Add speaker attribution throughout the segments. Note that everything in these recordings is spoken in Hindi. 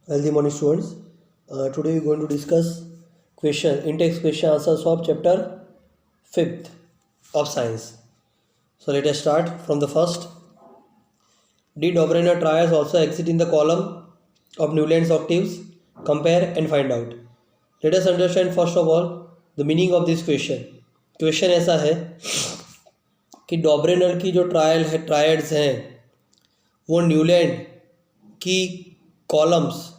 Speaker 1: Healthy morning students. Today we are going to discuss in-text question answers of chapter 5th of science. So let us start from the first. Did Dobereiner triads also exist in the column of Newland's octaves? Compare and find out. Let us understand first of all the meaning of this question. Question ऐसा है कि डॉबरेनर की जो ट्रायड्स हैं वो न्यूलैंड की कॉलम्स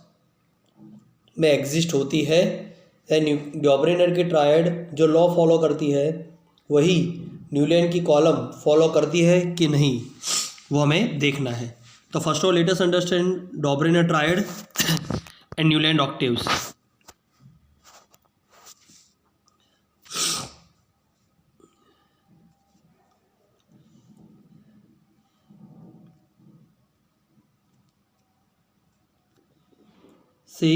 Speaker 1: में एग्जिस्ट होती है या डॉबरेनर की ट्रायड जो लॉ फॉलो करती है वही न्यूलैंड की कॉलम फॉलो करती है कि नहीं, वो हमें देखना है. तो first of let us understand Dobereiner triad and Newland octaves. See,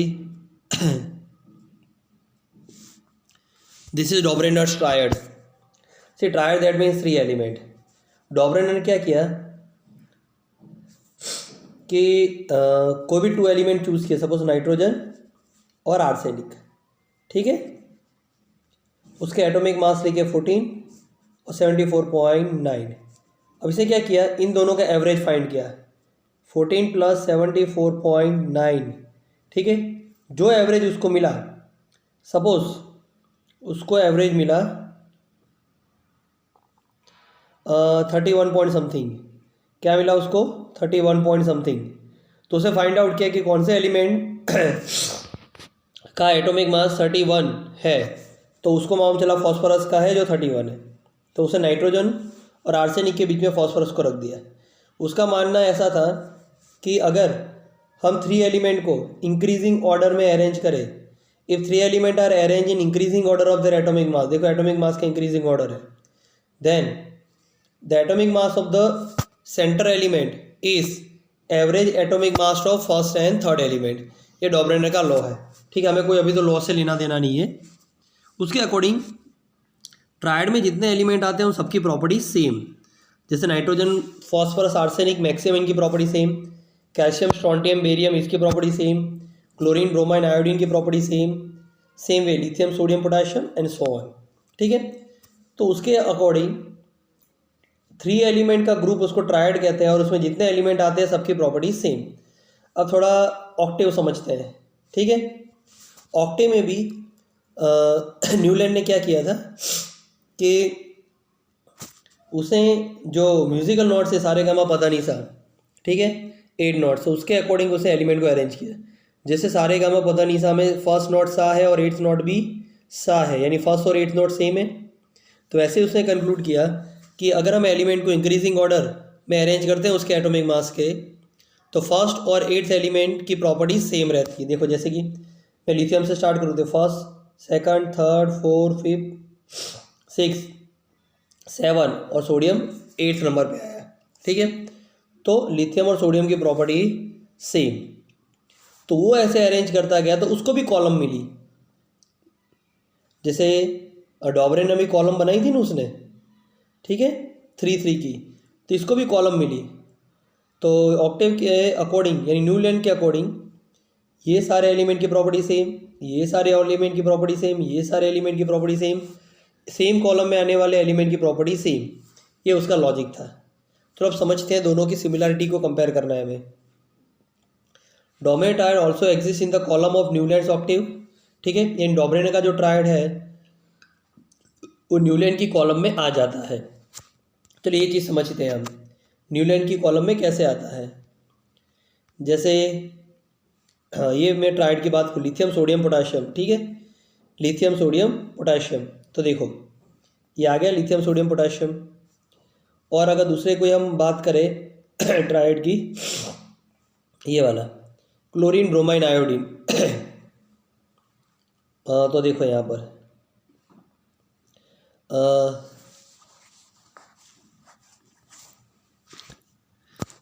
Speaker 1: this is Dobrener's triad. See, triad that means 3 element. Dobrener ने क्या किया कि कोई भी 2 एलिमेंट चूज किया, सपोज नाइट्रोजन और आर्सेनिक. ठीक है, उसके एटॉमिक मास लिखे 14 और 74.9. अब इसे क्या किया, इन दोनों का एवरेज फाइंड किया, 14 + 74.9. ठीक है, जो एवरेज उसको मिला, सपोज उसको एवरेज मिला 31 पॉइंट समथिंग. क्या मिला उसको? 31 पॉइंट समथिंग. तो उसे फाइंड आउट किया कि कौन से एलिमेंट का एटॉमिक मास 31 है. तो उसको मालूम चला फॉस्फोरस का है जो 31 है. तो उसे नाइट्रोजन और आर्सेनिक के बीच में फॉस्फोरस को रख दिया. उसका मानना ऐसा था कि अगर हम 3 एलिमेंट को इंक्रीजिंग ऑर्डर में अरेंज करें, if 3 element are arrange in increasing order of their atomic mass, देखो एटॉमिक मास का इंक्रीजिंग ऑर्डर है, then the atomic mass of the center element is average atomic mass of first and third element. ये डॉबरेनर का लॉ है. ठीक है, हमें कोई अभी तो लॉ से लेना देना नहीं है. उसके अकॉर्डिंग ट्रायड में जितने एलिमेंट आते हैं उन सबकी प्रॉपर्टी सेम. जैसे नाइट्रोजन, फॉस्फोरस, आर्सेनिक, मैक्सिमम इनकी property same, calcium, strontium, barium इसकी property same, chlorine, bromine, iodine की प्रॉपर्टी सेम वे lithium, sodium, potassium and so on. ठीक है, तो उसके अकॉर्डिंग 3 एलिमेंट का ग्रुप उसको ट्रायड कहते हैं और उसमें जितने एलिमेंट आते हैं सबकी प्रॉपर्टी सेम. अब थोड़ा ऑक्टेव समझते हैं. ठीक है, ऑक्टेव में भी न्यूलैंड ने क्या किया था कि उसे जो म्यूजिकल नोट्स है सारे गामा पता नहीं था, ठीक है, 8 नोट्स, तो उसके अकॉर्डिंग उसे एलिमेंट को अरेंज किया. जैसे सारे गामा पता नहीं सा में फर्स्ट नोट सा है और 8th नोट भी सा है, यानी फर्स्ट और 8th नोट सेम है. तो ऐसे उसने कंक्लूड किया कि अगर हम एलिमेंट को इंक्रीजिंग ऑर्डर में अरेंज करते हैं उसके एटॉमिक मास के, तो फर्स्ट और 8th एलिमेंट की प्रॉपर्टी सेम रहती है. देखो जैसे कि मैं लिथियम से स्टार्ट करूँ तो फर्स्ट, सेकंड, थर्ड, 4, 5, 6, 7 और सोडियम 8th नंबर पे आया. ठीक है, तो लिथियम और सोडियम की प्रॉपर्टी सेम. तो वो ऐसे अरेंज करता गया तो उसको भी कॉलम मिली. जैसे डॉबरेनर ने भी कॉलम बनाई थी ना उसने, ठीक है, 3 की, तो इसको भी कॉलम मिली. तो ऑक्टेव के अकॉर्डिंग यानी न्यूलैंड के अकॉर्डिंग ये सारे एलिमेंट की प्रॉपर्टी सेम, ये सारे एलिमेंट की प्रॉपर्टी सेम, ये सारे एलिमेंट की प्रॉपर्टी सेम, सेम कॉलम में आने वाले एलिमेंट की प्रॉपर्टी सेम. ये उसका लॉजिक था. तो अब समझते हैं दोनों की सिमिलरिटी को कंपेयर करना है हमें. Dobereiner triad also exist in the column of Newlands octave. ठीक है, यानी डॉबरेनर का जो ट्रायड है वो न्यूलैंड की कॉलम में आ जाता है. चलिए ये चीज़ समझते हैं हम, न्यूलैंड की कॉलम में कैसे आता है. जैसे हाँ, ये मैं ट्रायड की बात करूँ, लिथियम, सोडियम, पोटाशियम. ठीक है, लिथियम, सोडियम, पोटाशियम. तो देखो ये आ गया लिथियम, सोडियम, पोटाशियम. और अगर दूसरे कोई हम बात करें ट्रायड की, ये वाला क्लोरीन, ब्रोमाइन, आयोडीन. तो देखो यहाँ पर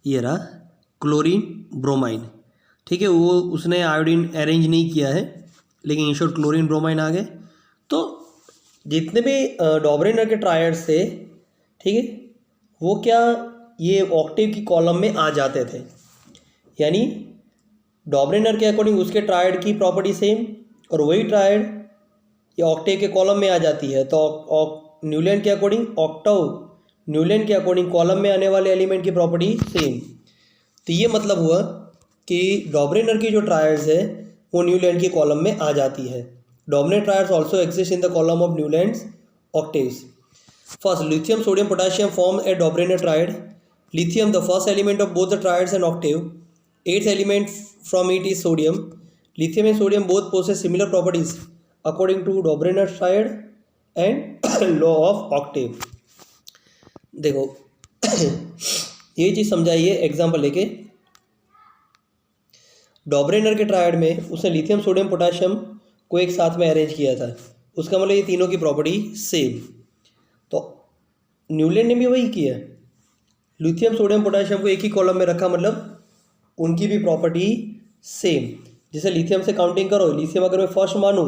Speaker 1: ये रहा क्लोरीन, ब्रोमाइन. ठीक है, वो उसने आयोडीन अरेंज नहीं किया है, लेकिन इन शॉर्ट क्लोरीन, ब्रोमाइन आ गए. तो जितने भी डॉबरेनर के ट्रायड्स थे, ठीक है, वो क्या ये ऑक्टेव की कॉलम में आ जाते थे. यानी डॉबरेनर के अकॉर्डिंग उसके ट्रायड की प्रॉपर्टी सेम, और वही ट्रायड ये ऑक्टेव के कॉलम में आ जाती है। तो न्यूलैंड के अकॉर्डिंग ऑक्टाव न्यूलैंड के अकॉर्डिंग कॉलम में आने वाले एलिमेंट की प्रॉपर्टी सेम। तो ये मतलब हुआ कि डॉबरेनर की जो ट्रायड्स है वो न्यूलैंड की कॉलम में आ जाती है। Dominant triads also exist in the column of Newlands octaves. First, lithium, sodium, potassium form a Dobrynin triad. Lithium, the first element of both the triads and octave. Eighth element from it is sodium. Lithium and sodium both possess similar properties according to Dobrynin triad and law of octave. देखो ये चीज़ समझाइए एग्जाम्पल लेके। डॉबरेनर के ट्रायड में उसने लिथियम, सोडियम, पोटाशियम को एक साथ में अरेंज किया था। उसका मतलब ये तीनों की प्रॉपर्टी सेम। तो न्यूलैंड ने भी वही किया, लिथियम, सोडियम, पोटाशियम को एक ही कॉलम में रखा, मतलब उनकी भी प्रॉपर्टी सेम। जैसे लिथियम से काउंटिंग करो, लिथियम अगर मैं फर्स्ट मानूँ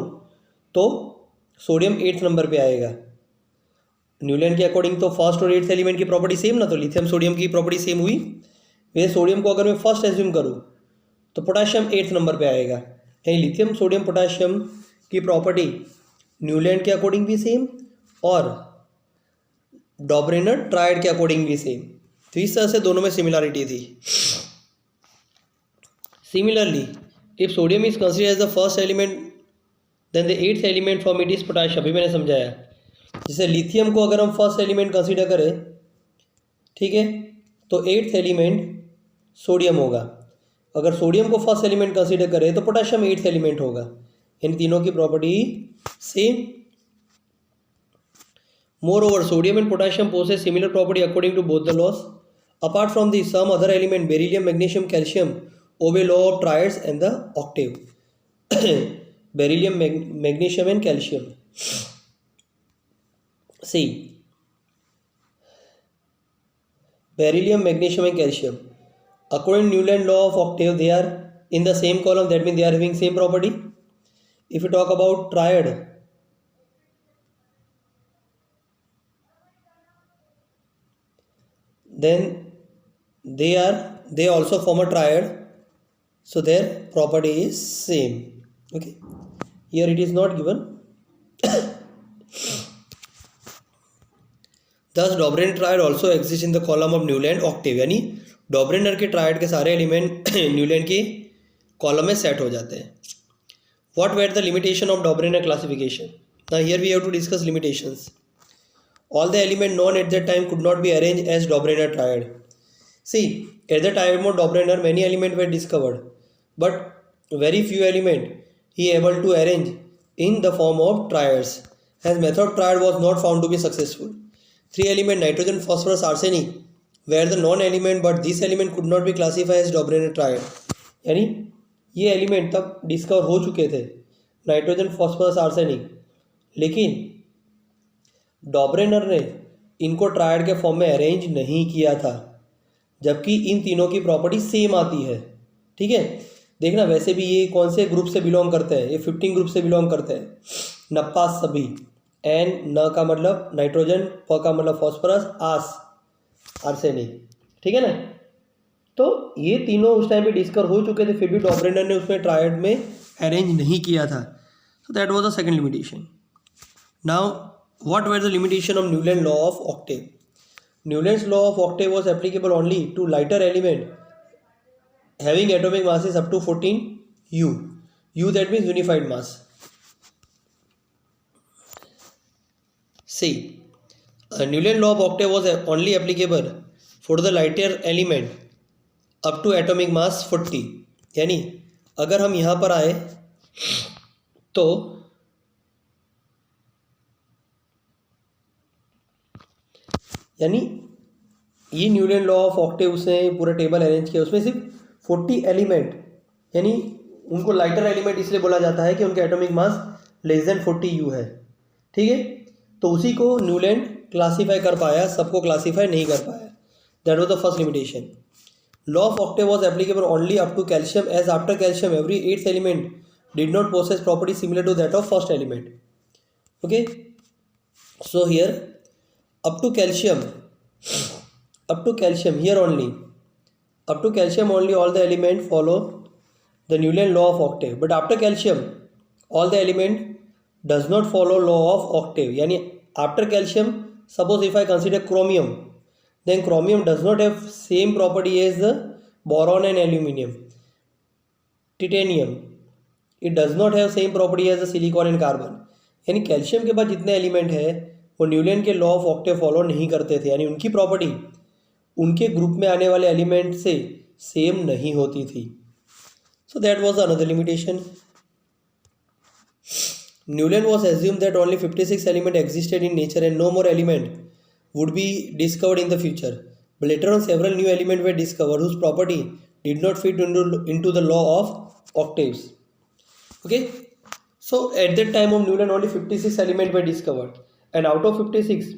Speaker 1: तो सोडियम 8th नंबर पे आएगा। न्यूलैंड के अकॉर्डिंग तो फर्स्ट और 8th एलिमेंट की प्रॉपर्टी सेम ना, तो लिथियम सोडियम की प्रॉपर्टी सेम हुई। वैसे सोडियम को अगर मैं फर्स्ट एज्यूम करूँ तो पोटाशियम 8th नंबर पे आएगा। यानी लिथियम, सोडियम, पोटाशियम की प्रॉपर्टी न्यूलैंड के अकॉर्डिंग भी सेम और डॉबरेनर ट्रायड के अकॉर्डिंग भी सेम। तो इस तरह से दोनों में सिमिलरिटी थी। Similarly if sodium is considered as the first element then the 8th element from it is potassium. अभी मैंने समझाया, जैसे लिथियम को अगर हम फर्स्ट एलिमेंट कंसिडर करें, ठीक है, तो 8th एलिमेंट सोडियम होगा। अगर सोडियम को फर्स्ट एलिमेंट कंसिडर करें तो पोटाशियम 8th एलिमेंट होगा। इन तीनों की property same. Moreover, sodium and potassium possess similar property according to both the laws. Apart from these, some other element, beryllium, magnesium, calcium, obey law of triads and the octave. Beryllium, magnesium and calcium. See, beryllium, magnesium and calcium. According to Newland law of octave, they are in the same column. That means they are having same property. If you talk about triad, then they also form a triad, so their property is same. Okay, here it is not given. Thus Dobrynin triad also exists in the column of Newland octave. यानी डॉबरेनर के ट्रायड के सारे एलिमेंट न्यूलैंड के कॉलम में सेट हो जाते हैं। What were the limitation of Dobrynin classification? Now here we have to discuss limitations. All the elements known at that time could not be arranged as Dobrynin triad. See, at the time of Dobrynin, many elements were discovered, but very few elements he able to arrange in the form of triads. His method of triad was not found to be successful. 3 elements, nitrogen, phosphorus, arsenic, were the known element, but this element could not be classified as Dobrynin triad. यानी ये एलिमेंट तब डिस्कवर हो चुके थे, नाइट्रोजन, फॉस्फोरस, आर्सेनिक, लेकिन डॉबरेनर ने इनको ट्रायड के फॉर्म में अरेंज नहीं किया था, जबकि इन तीनों की प्रॉपर्टी सेम आती है। ठीक है, देखना वैसे भी ये कौन से ग्रुप से बिलोंग करते हैं, ये 15 ग्रुप से बिलोंग करते हैं। नप्पास सभी, एन न का मतलब नाइट्रोजन, प का मतलब फॉस्फोरस, आस आर्सेनिक, ठीक है ना। तो ये तीनों उस टाइम पे डिस्कवर हो चुके थे, फिर भी डॉबरेनर ने उसमें ट्रायड में अरेंज नहीं किया था। So that was the second limitation. Now what were the limitation of Newland law of octave? Newlands law of octave was applicable only to lighter element having atomic masses up to 14 U. U that means unified mass. See, Newland law of octave was only applicable for the lighter element up to atomic mass 40. यानी अगर हम यहाँ पर आए तो यानी ये न्यूलैंड लॉ ऑफ ऑक्टेव उसने पूरा टेबल अरेंज किया, उसमें सिर्फ 40 एलिमेंट, यानी उनको लाइटर एलिमेंट इसलिए बोला जाता है कि उनका atomic mass less than 40 U है। ठीक है, तो उसी को न्यूलैंड क्लासीफाई कर पाया, सबको क्लासीफाई नहीं कर पाया। That was the first limitation. Law of octave was applicable only up to calcium, as after calcium every 8th element did not possess property similar to that of first element. Okay, so here up to calcium here only, up to calcium only all the elements follow the Newland law of octave. But after calcium, all the element does not follow law of octave. Yani after calcium, suppose if I consider chromium, then chromium does not have same property as the boron and aluminium. Titanium, it does not have same property as the silicon and carbon. यानी कैल्शियम के बाद जितने एलिमेंट है वो न्यूलैंड के लॉ ऑफ ऑक्टेव फॉलो नहीं करते थे, यानी उनकी प्रॉपर्टी उनके ग्रुप में आने वाले एलिमेंट से सेम नहीं होती थी. सो that was another limitation. Newland was assumed that only 56 elements existed in nature and no more element would be discovered in the future. But later on, several new elements were discovered whose property did not fit into the law of octaves. Okay, so at that time of Newland, only 56 elements were discovered, and out of 56,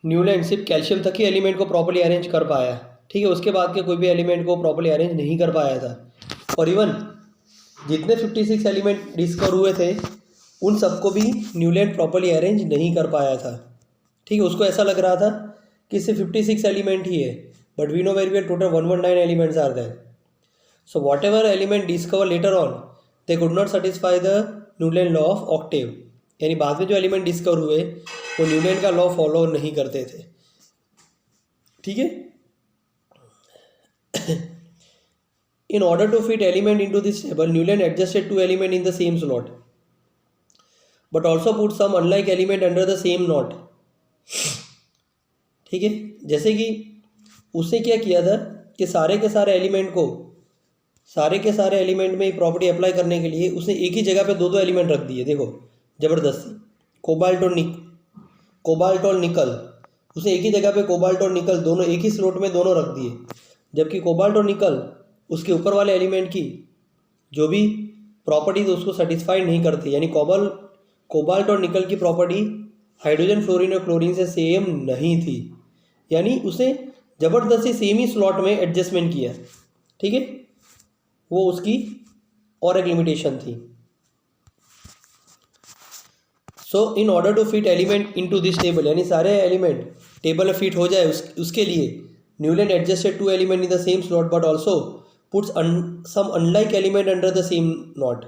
Speaker 1: Newland सिर्फ कैल्शियम तक ही एलिमेंट को प्रॉपर्ली अरेंज कर पाया. ठीक है, उसके बाद के कोई भी एलिमेंट को प्रॉपर्ली अरेंज नहीं कर पाया था. और इवन जितने 56 एलिमेंट डिस्कवर हुए थे उन सबको भी न्यूलैंड प्रॉपर्ली अरेंज नहीं कर पाया था. ठीक है, उसको ऐसा लग रहा था कि सिर्फ 56 एलिमेंट ही है, but we know very well total 119 elements are there. So whatever element discover later on they could not satisfy the Newland law of octave. यानी बाद में जो एलिमेंट डिस्कवर हुए वो न्यूलैंड का लॉ फॉलो नहीं करते थे. ठीक है. In order to fit element into this table, Newland adjusted two elements in the same slot, but also put some unlike element under the same knot. ठीक है, जैसे कि उसने क्या किया था कि सारे के सारे एलिमेंट में प्रॉपर्टी अप्लाई करने के लिए उसने एक ही जगह पे दो एलिमेंट रख दिए. देखो ज़बरदस्ती, कोबाल्ट और निकल, उसने एक ही जगह पे कोबाल्ट और निकल दोनों एक ही स्लॉट में दोनों रख दिए. जबकि कोबाल्ट और निकल उसके ऊपर वाले एलिमेंट की जो भी प्रॉपर्टी उसको सेटिस्फाई नहीं करती. यानी कोबाल्ट और निकल की प्रॉपर्टी हाइड्रोजन, फ्लोरीन और क्लोरीन से सेम नहीं थी. यानी उसे ज़बरदस्ती सेम ही स्लॉट में एडजस्टमेंट किया. ठीक है, वो उसकी और एक लिमिटेशन थी. So in order to fit element into this table, यानी सारे एलिमेंट टेबल में फिट हो जाए उसके लिए Newland adjusted two element in the same slot but also puts some unlike element under the same knot.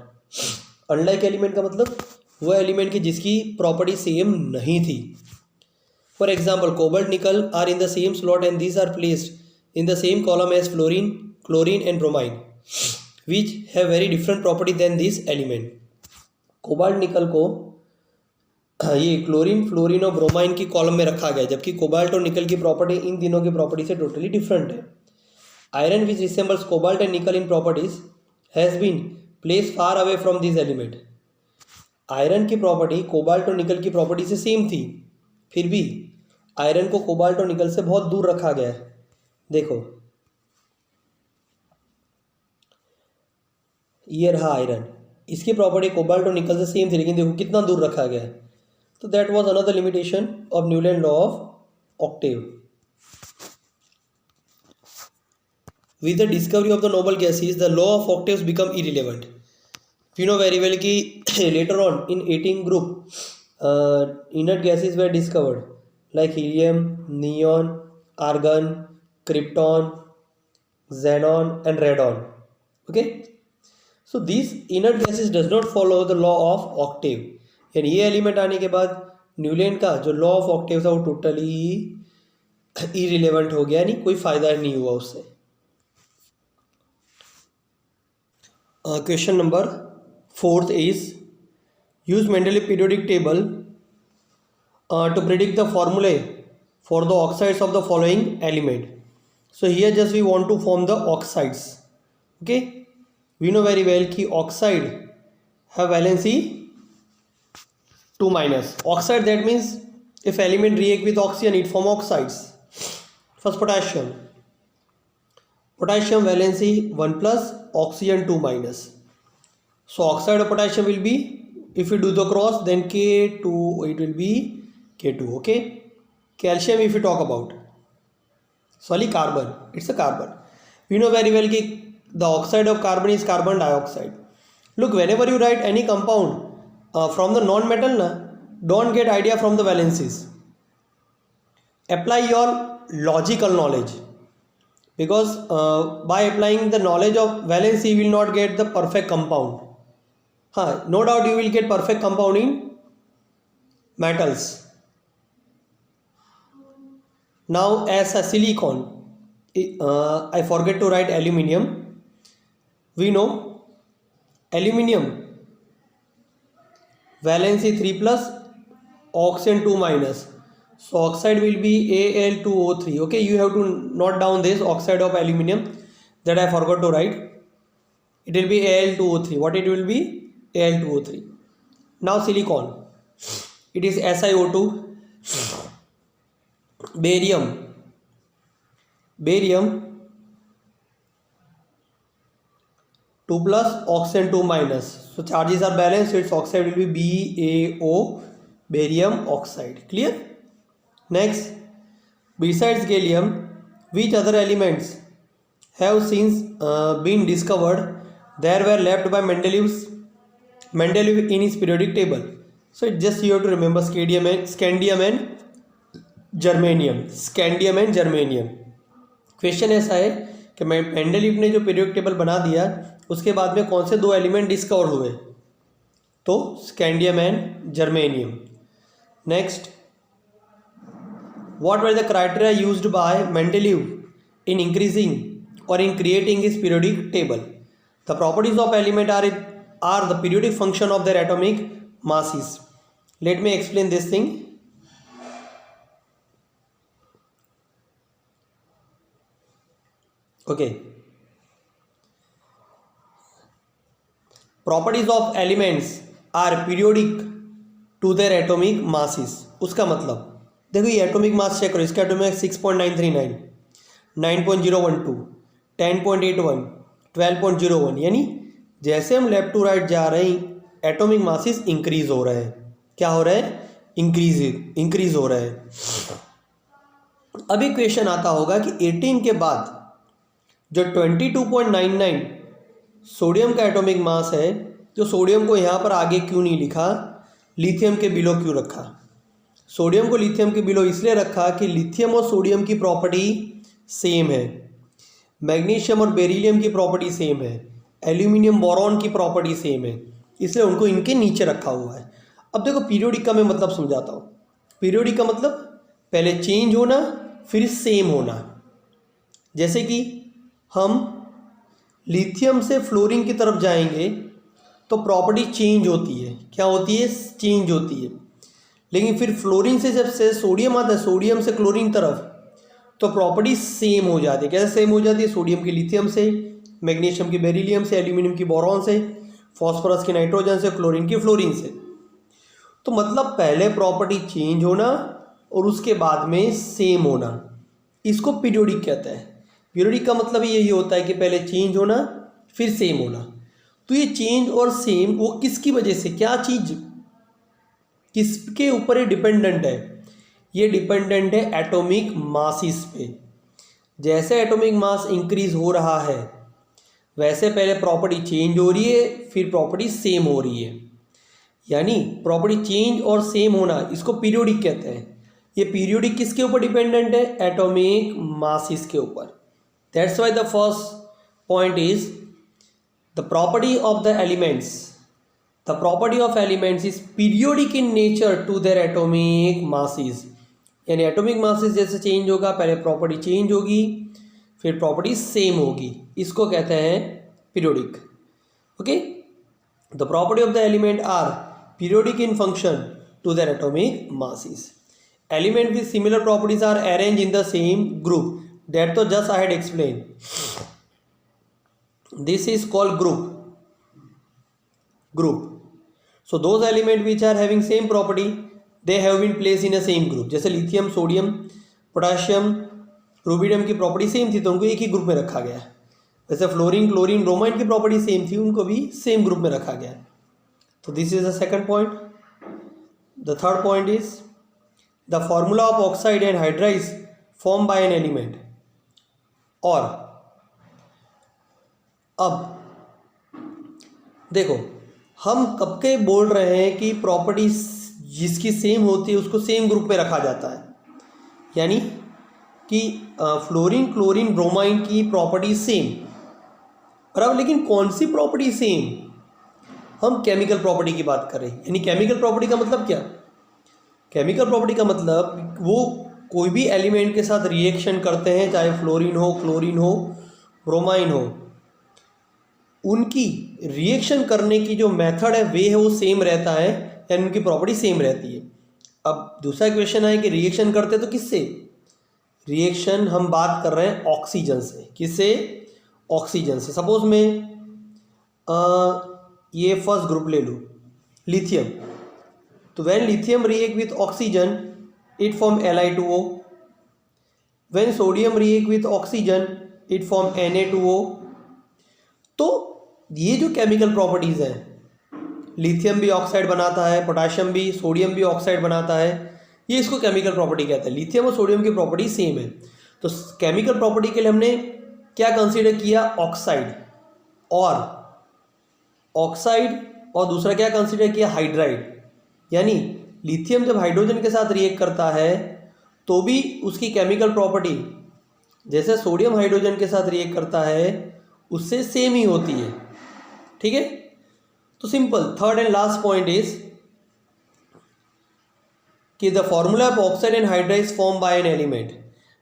Speaker 1: unlike element का मतलब वो एलिमेंट की जिसकी प्रॉपर्टी सेम नहीं थी. For example, cobalt nickel are in the same slot and these are placed in the same column as fluorine, chlorine and bromine which have very different property than this element. Cobalt nickel को ये क्लोरीन, फ्लोरीन और ब्रोमाइन की कॉलम में रखा गया, जबकि कोबाल्ट और निकल की प्रॉपर्टी इन तीनों की प्रॉपर्टी से टोटली डिफरेंट है. Iron, which resembles cobalt and nickel in properties, has been placed far away from these elements. Iron की प्रॉपर्टी कोबाल्ट और निकल की प्रॉपर्टी से सेम थी, फिर भी आयरन को कोबाल्ट और निकल से बहुत दूर रखा गया है. देखो ये रहा आयरन, इसकी प्रॉपर्टी कोबाल्ट और निकल से सेम थी, लेकिन देखो कितना दूर रखा गया है. तो that was another limitation of Newland law of octave. With the discovery of the noble gases, the law of octaves become irrelevant. We know very well कि later on in 18 group inert gases were discovered like helium, neon, argon, krypton, xenon and radon. Okay, so these inert gases does not follow the law of octave. यानी ये एलिमेंट आने के बाद न्यूलैंड का जो लॉ ऑफ ऑक्टेव था वो टोटली इरिलेवेंट हो गया, यानी कोई फ़ायदा नहीं हुआ उससे. Question number 4 is use Mendeleev periodic table to predict the formulae for the oxides of the following element. So here just we want to form the oxides. Okay, we know very well कि oxide have valency 2 minus. Oxide, that means if element react with oxygen it form oxides. First potassium valency 1 plus, oxygen 2 minus. So oxide of potassium will be, if we do the cross, then K2, it will be K2. Okay, calcium if we talk about, sorry, carbon, it's a carbon. We know very well that the oxide of carbon is carbon dioxide. Look, whenever you write any compound from the non-metal, don't get idea from the valencies. Apply your logical knowledge. because by applying the knowledge of valence you will not get the perfect compound. No doubt you will get perfect compound in metals. Now as a silicon, I forget to write aluminium. We know aluminium valency 3 plus, oxygen 2 minus. So oxide will be Al2O3. Okay, you have to note down this oxide of aluminium that I forgot to write. It will be Al2O3. What it will be? Al2O3. Now silicon, it is SiO2. Barium 2 plus, oxygen 2 minus. So charges are balanced, so its oxide will be BaO, barium oxide. Clear? Next, besides gallium, which other elements have since been discovered that were left by Mendeleev in his periodic table? So just you have to remember scandium and germanium. Question ऐसा है कि मेंडलीव ने जो पीरियोडिक टेबल बना दिया उसके बाद में कौन से दो एलिमेंट डिस्कवर हुए? तो scandium and germanium. Next, what were the criteria used by Mendeleev in increasing or in creating his periodic table? The properties of element are the periodic function of their atomic masses. Let me explain this thing. Okay. Properties of elements are periodic to their atomic masses. उसका मतलब देखो ये एटॉमिक मास चेक करो. इसका एटॉमिक 6.939, 9.012, 10.81, 12.01. यानी जैसे हम लेफ्ट टू राइट जा रहे हैं एटॉमिक मासेस इंक्रीज हो रहे हैं. क्या हो रहा है? इंक्रीज हो रहा है. अभी क्वेश्चन आता होगा कि 18 के बाद जो 22.99 सोडियम का एटॉमिक मास है, जो सोडियम को यहाँ पर आगे क्यों नहीं लिखा, लिथियम के बिलो क्यों रखा? सोडियम को लिथियम के बिलो इसलिए रखा कि लिथियम और सोडियम की प्रॉपर्टी सेम है, मैग्नीशियम और बेरिलियम की प्रॉपर्टी सेम है, एल्यूमिनियम बोरॉन की प्रॉपर्टी सेम है, इसलिए उनको इनके नीचे रखा हुआ है. अब देखो पीरियोडिक का मैं मतलब समझाता हूँ. पीरियोडिक का मतलब पहले चेंज होना फिर सेम होना. जैसे कि हम लिथियम से फ्लोरीन की तरफ जाएंगे तो प्रॉपर्टी चेंज होती है. क्या होती है? चेंज होती है. लेकिन फिर फ्लोरीन से जब से सोडियम आता है, सोडियम से क्लोरीन तरफ, तो प्रॉपर्टी सेम हो जाती है. कैसे सेम हो जाती है? सोडियम की लिथियम से, मैग्नीशियम की बेरिलियम से, एल्यूमिनियम की बोरॉन से, फॉस्फोरस की नाइट्रोजन से, क्लोरीन की फ्लोरीन से. तो मतलब पहले प्रॉपर्टी चेंज होना और उसके बाद में सेम होना, इसको पीरियोडिक कहते हैं. पीरियोडिक का मतलब यही होता है कि पहले चेंज होना फिर सेम होना. तो ये चेंज और सेम वो किसकी वजह से, क्या चीज़ किसके ऊपर ये डिपेंडेंट है? ये डिपेंडेंट है एटॉमिक मासेस पे. जैसे एटॉमिक मास इंक्रीज हो रहा है वैसे पहले प्रॉपर्टी चेंज हो रही है फिर प्रॉपर्टी सेम हो रही है. यानी प्रॉपर्टी चेंज और सेम होना, इसको पीरियोडिक कहते हैं. ये पीरियोडिक किसके ऊपर डिपेंडेंट है? एटॉमिक मासेस के ऊपर. That's why the first point is the property of the elements. The property of elements is periodic in nature to their atomic masses. यानी एटॉमिक मासेस जैसे चेंज होगा पहले प्रॉपर्टी चेंज होगी फिर प्रॉपर्टी सेम होगी, इसको कहते हैं periodic. Okay, the property of the element are periodic in function to their atomic masses. Element with similar properties are arrange in the same group. That तो just I had explain. This is called group. So those elements which are having same property, they have been placed in a same group. जैसे लिथियम, सोडियम, पोटाशियम, रुबिडियम की प्रॉपर्टी सेम थी तो उनको एक ही ग्रुप में रखा गया. वैसे फ्लोरीन, क्लोरीन, ब्रोमाइन की प्रॉपर्टी सेम थी, उनको भी सेम ग्रुप में रखा गया. तो this is the second point. The third point is the formula of oxide and hydride form by an element. और अब देखो हम कब के बोल रहे हैं कि प्रॉपर्टी जिसकी सेम होती है उसको सेम ग्रुप में रखा जाता है. यानी कि फ्लोरीन क्लोरीन ब्रोमाइन की प्रॉपर्टी सेम, बराबर, लेकिन कौन सी प्रॉपर्टी सेम? हम केमिकल प्रॉपर्टी की बात कर रहे हैं। यानी केमिकल प्रॉपर्टी का मतलब क्या? केमिकल प्रॉपर्टी का मतलब वो कोई भी एलिमेंट के साथ रिएक्शन करते हैं, चाहे फ्लोरीन हो, क्लोरीन हो, ब्रोमाइन हो, उनकी रिएक्शन करने की जो मेथड है वे है वो सेम रहता है, यानी उनकी प्रॉपर्टी सेम रहती है। अब दूसरा क्वेश्चन है कि रिएक्शन करते तो किससे? रिएक्शन हम बात कर रहे हैं ऑक्सीजन से। किससे? ऑक्सीजन से। सपोज मैं ये फर्स्ट ग्रुप ले लूँ, लिथियम। तो when lithium react with oxygen it form Li2O, when sodium react with oxygen it form Na2O। तो ये जो केमिकल प्रॉपर्टीज़ हैं, लिथियम भी ऑक्साइड बनाता है, पोटाशियम भी, सोडियम भी ऑक्साइड बनाता है, ये इसको केमिकल प्रॉपर्टी कहते हैं। लिथियम और सोडियम की प्रॉपर्टी सेम है। तो केमिकल प्रॉपर्टी के लिए हमने क्या कंसीडर किया? ऑक्साइड और दूसरा क्या कंसीडर किया? हाइड्राइड। यानी लिथियम जब हाइड्रोजन के साथ रिएक्ट करता है तो भी उसकी केमिकल प्रॉपर्टी जैसे सोडियम हाइड्रोजन के साथ रिएक्ट करता है उससे सेम ही होती है। ठीक है, तो simple. Third and last point is कि the formula of oxide and hydride form by an element.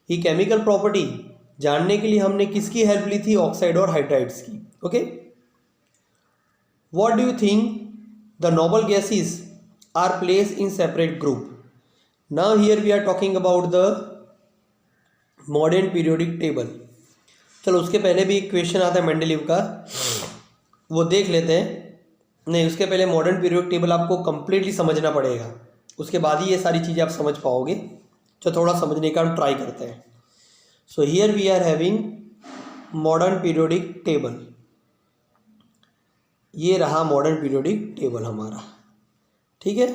Speaker 1: ये केमिकल प्रॉपर्टी जानने के लिए हमने किसकी हेल्प ली थी? ऑक्साइड और हाइड्राइड्स की। Okay, what do you think the noble gases are placed in separate group? Now here we are talking about the modern periodic table. चलो उसके पहले भी एक क्वेश्चन आता है मेंडलीव का, वो देख लेते हैं। नहीं, उसके पहले मॉडर्न पीरियोडिक टेबल आपको कंप्लीटली समझना पड़ेगा, उसके बाद ही ये सारी चीज़ें आप समझ पाओगे। तो थोड़ा समझने का हम ट्राई करते हैं। So here we are having modern periodic table. ये रहा मॉडर्न पीरियोडिक टेबल हमारा। ठीक है,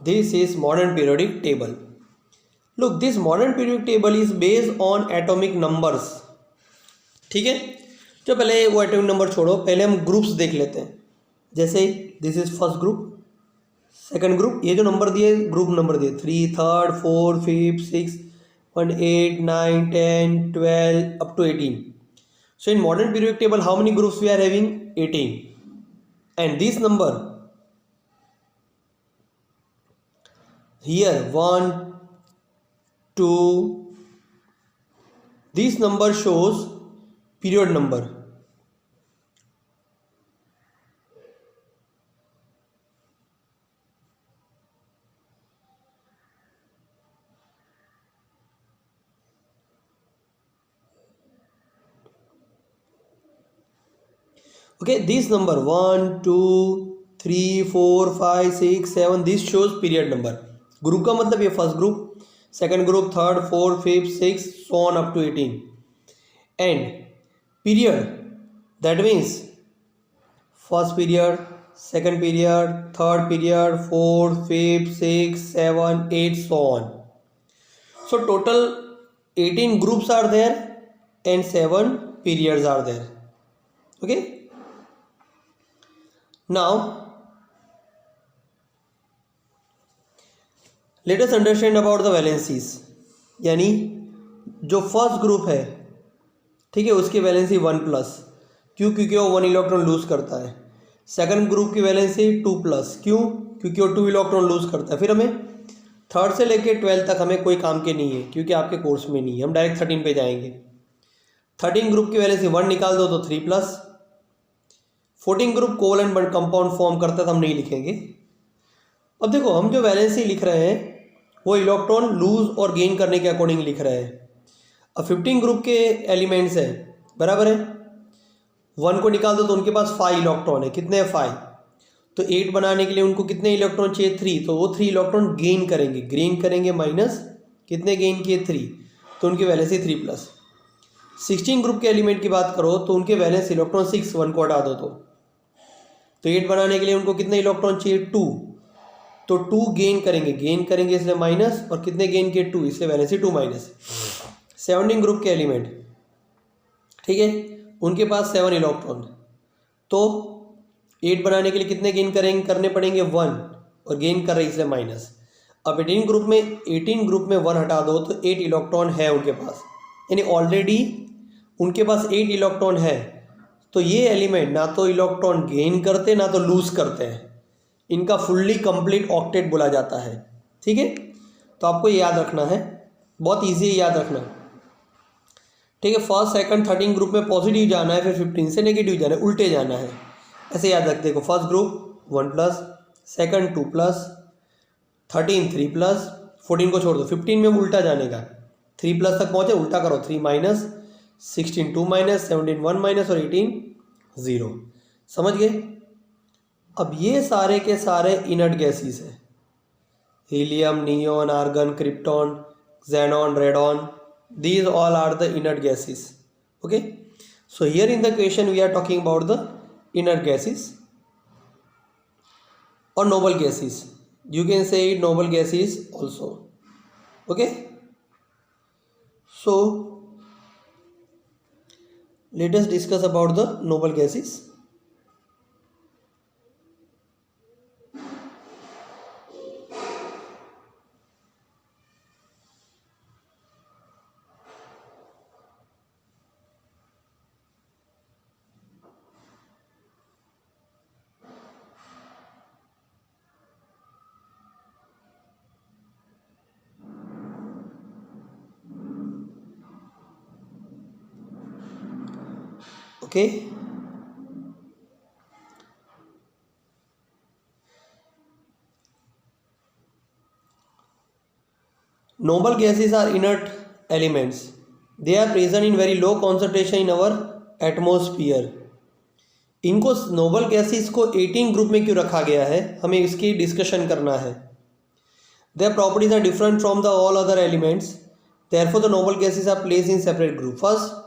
Speaker 1: this is modern periodic table. Look, this modern periodic table is based on atomic numbers. ठीक है, तो पहले वो एटॉमिक नंबर छोड़ो, पहले हम ग्रुप्स देख लेते हैं। जैसे this is first group, second group, ये जो नंबर दिए ग्रुप नंबर दिए 3, 3rd, 4th, 5th, 6th, 1, 8, 9, 10, 12 up to 18. So in modern periodic table how many groups we are having? 18. And this number here 1, 2, this number shows period number. Okay, this number 1, 2, 3, 4, 5, 6, 7, this shows period number. Group का मतलब ये first group, second group, third, fourth, fifth, six, so on up to 18. And period, that means first period, second period, third period, fourth, fifth, six, 7, 8, so on. So total 18 groups are there and 7 periods are there. Okay, now let us understand about the valencies. यानी जो फर्स्ट ग्रुप है, ठीक है, उसकी वैलेंसी 1+, क्यों? क्योंकि वो 1 इलेक्ट्रॉन लूज करता है। सेकंड ग्रुप की वैलेंसी 2+, क्यों? क्योंकि वो 2 इलेक्ट्रॉन लूज करता है। फिर हमें थर्ड से लेके 12 तक हमें कोई काम के नहीं है, क्योंकि आपके कोर्स में नहीं है, हम डायरेक्ट 13 पे जाएंगे। 13 ग्रुप की वैलेंसी 1 निकाल दो तो 3+। 14 group covalent bond compound form करता है तो हम नहीं लिखेंगे। अब देखो, हम जो वैलेंसी लिख रहे हैं वो इलेक्ट्रॉन लूज और गेन करने के अकॉर्डिंग लिख रहे हैं। अब 15 ग्रुप के एलिमेंट्स हैं, बराबर है, 1 को निकाल दो तो उनके पास 5 इलेक्ट्रॉन है। कितने हैं? 5। तो 8 बनाने के लिए उनको कितने इलेक्ट्रॉन चाहिए? 3। तो वो 3 इलेक्ट्रॉन गेन करेंगे माइनस कितने गेन किए? 3। तो उनकी वैलेंसी 3+। 16 ग्रुप के एलिमेंट की बात करो तो उनके वैलेंस इलेक्ट्रॉन 6, 1 को हटा दो तो 8 बनाने के लिए उनको कितने इलेक्ट्रॉन चाहिए? 2। तो 2 गेन करेंगे इसलिए माइनस, और कितने गेन किए 2, इसलिए वैलेंसी 2 माइनस। 17 ग्रुप के एलिमेंट, ठीक है, उनके पास 7 इलेक्ट्रॉन, तो 8 बनाने के लिए कितने गेन करने पड़ेंगे 1, और गेन कर रहे हैं इसलिए माइनस। अब 18 ग्रुप में 1 हटा दो तो 8 इलेक्ट्रॉन है उनके पास, यानी ऑलरेडी उनके पास 8 इलेक्ट्रॉन है। तो ये एलिमेंट ना तो इलेक्ट्रॉन गेन करते ना तो लूज करते हैं, इनका फुल्ली कंप्लीट ऑक्टेट बोला जाता है, ठीक है। तो आपको ये याद रखना है, बहुत इजी है याद रखना, ठीक है। फर्स्ट सेकंड 13 ग्रुप में पॉजिटिव जाना है, फिर 15 से नेगेटिव जाना है, उल्टे जाना है, ऐसे याद रख। देखो first group 1 plus, second 2 plus, 13 3 plus, 14 को छोड़ दो, 15 में उल्टा जाने का, 3 प्लस तक पहुँचे, उल्टा करो, 3 माइनस, 16 2 माइनस, 17 1 माइनस और 18 0। समझ गए। अब ये सारे के सारे इनर्ट गैसेस है, helium, neon, argon, krypton, xenon, radon, these all are the inert gases. Okay, so here in the question we are talking about the inert gases or noble gases, you can say it noble gases also. Okay, so let us discuss about the noble gases. Okay, noble gases are inert elements, they are present in very low concentration in our atmosphere. इनको नोबल गैसेस को 18 ग्रुप में क्यों रखा गया है, हमें इसकी डिस्कशन करना है। Their properties are different from the all other elements, therefore the noble gases are placed in separate group. First,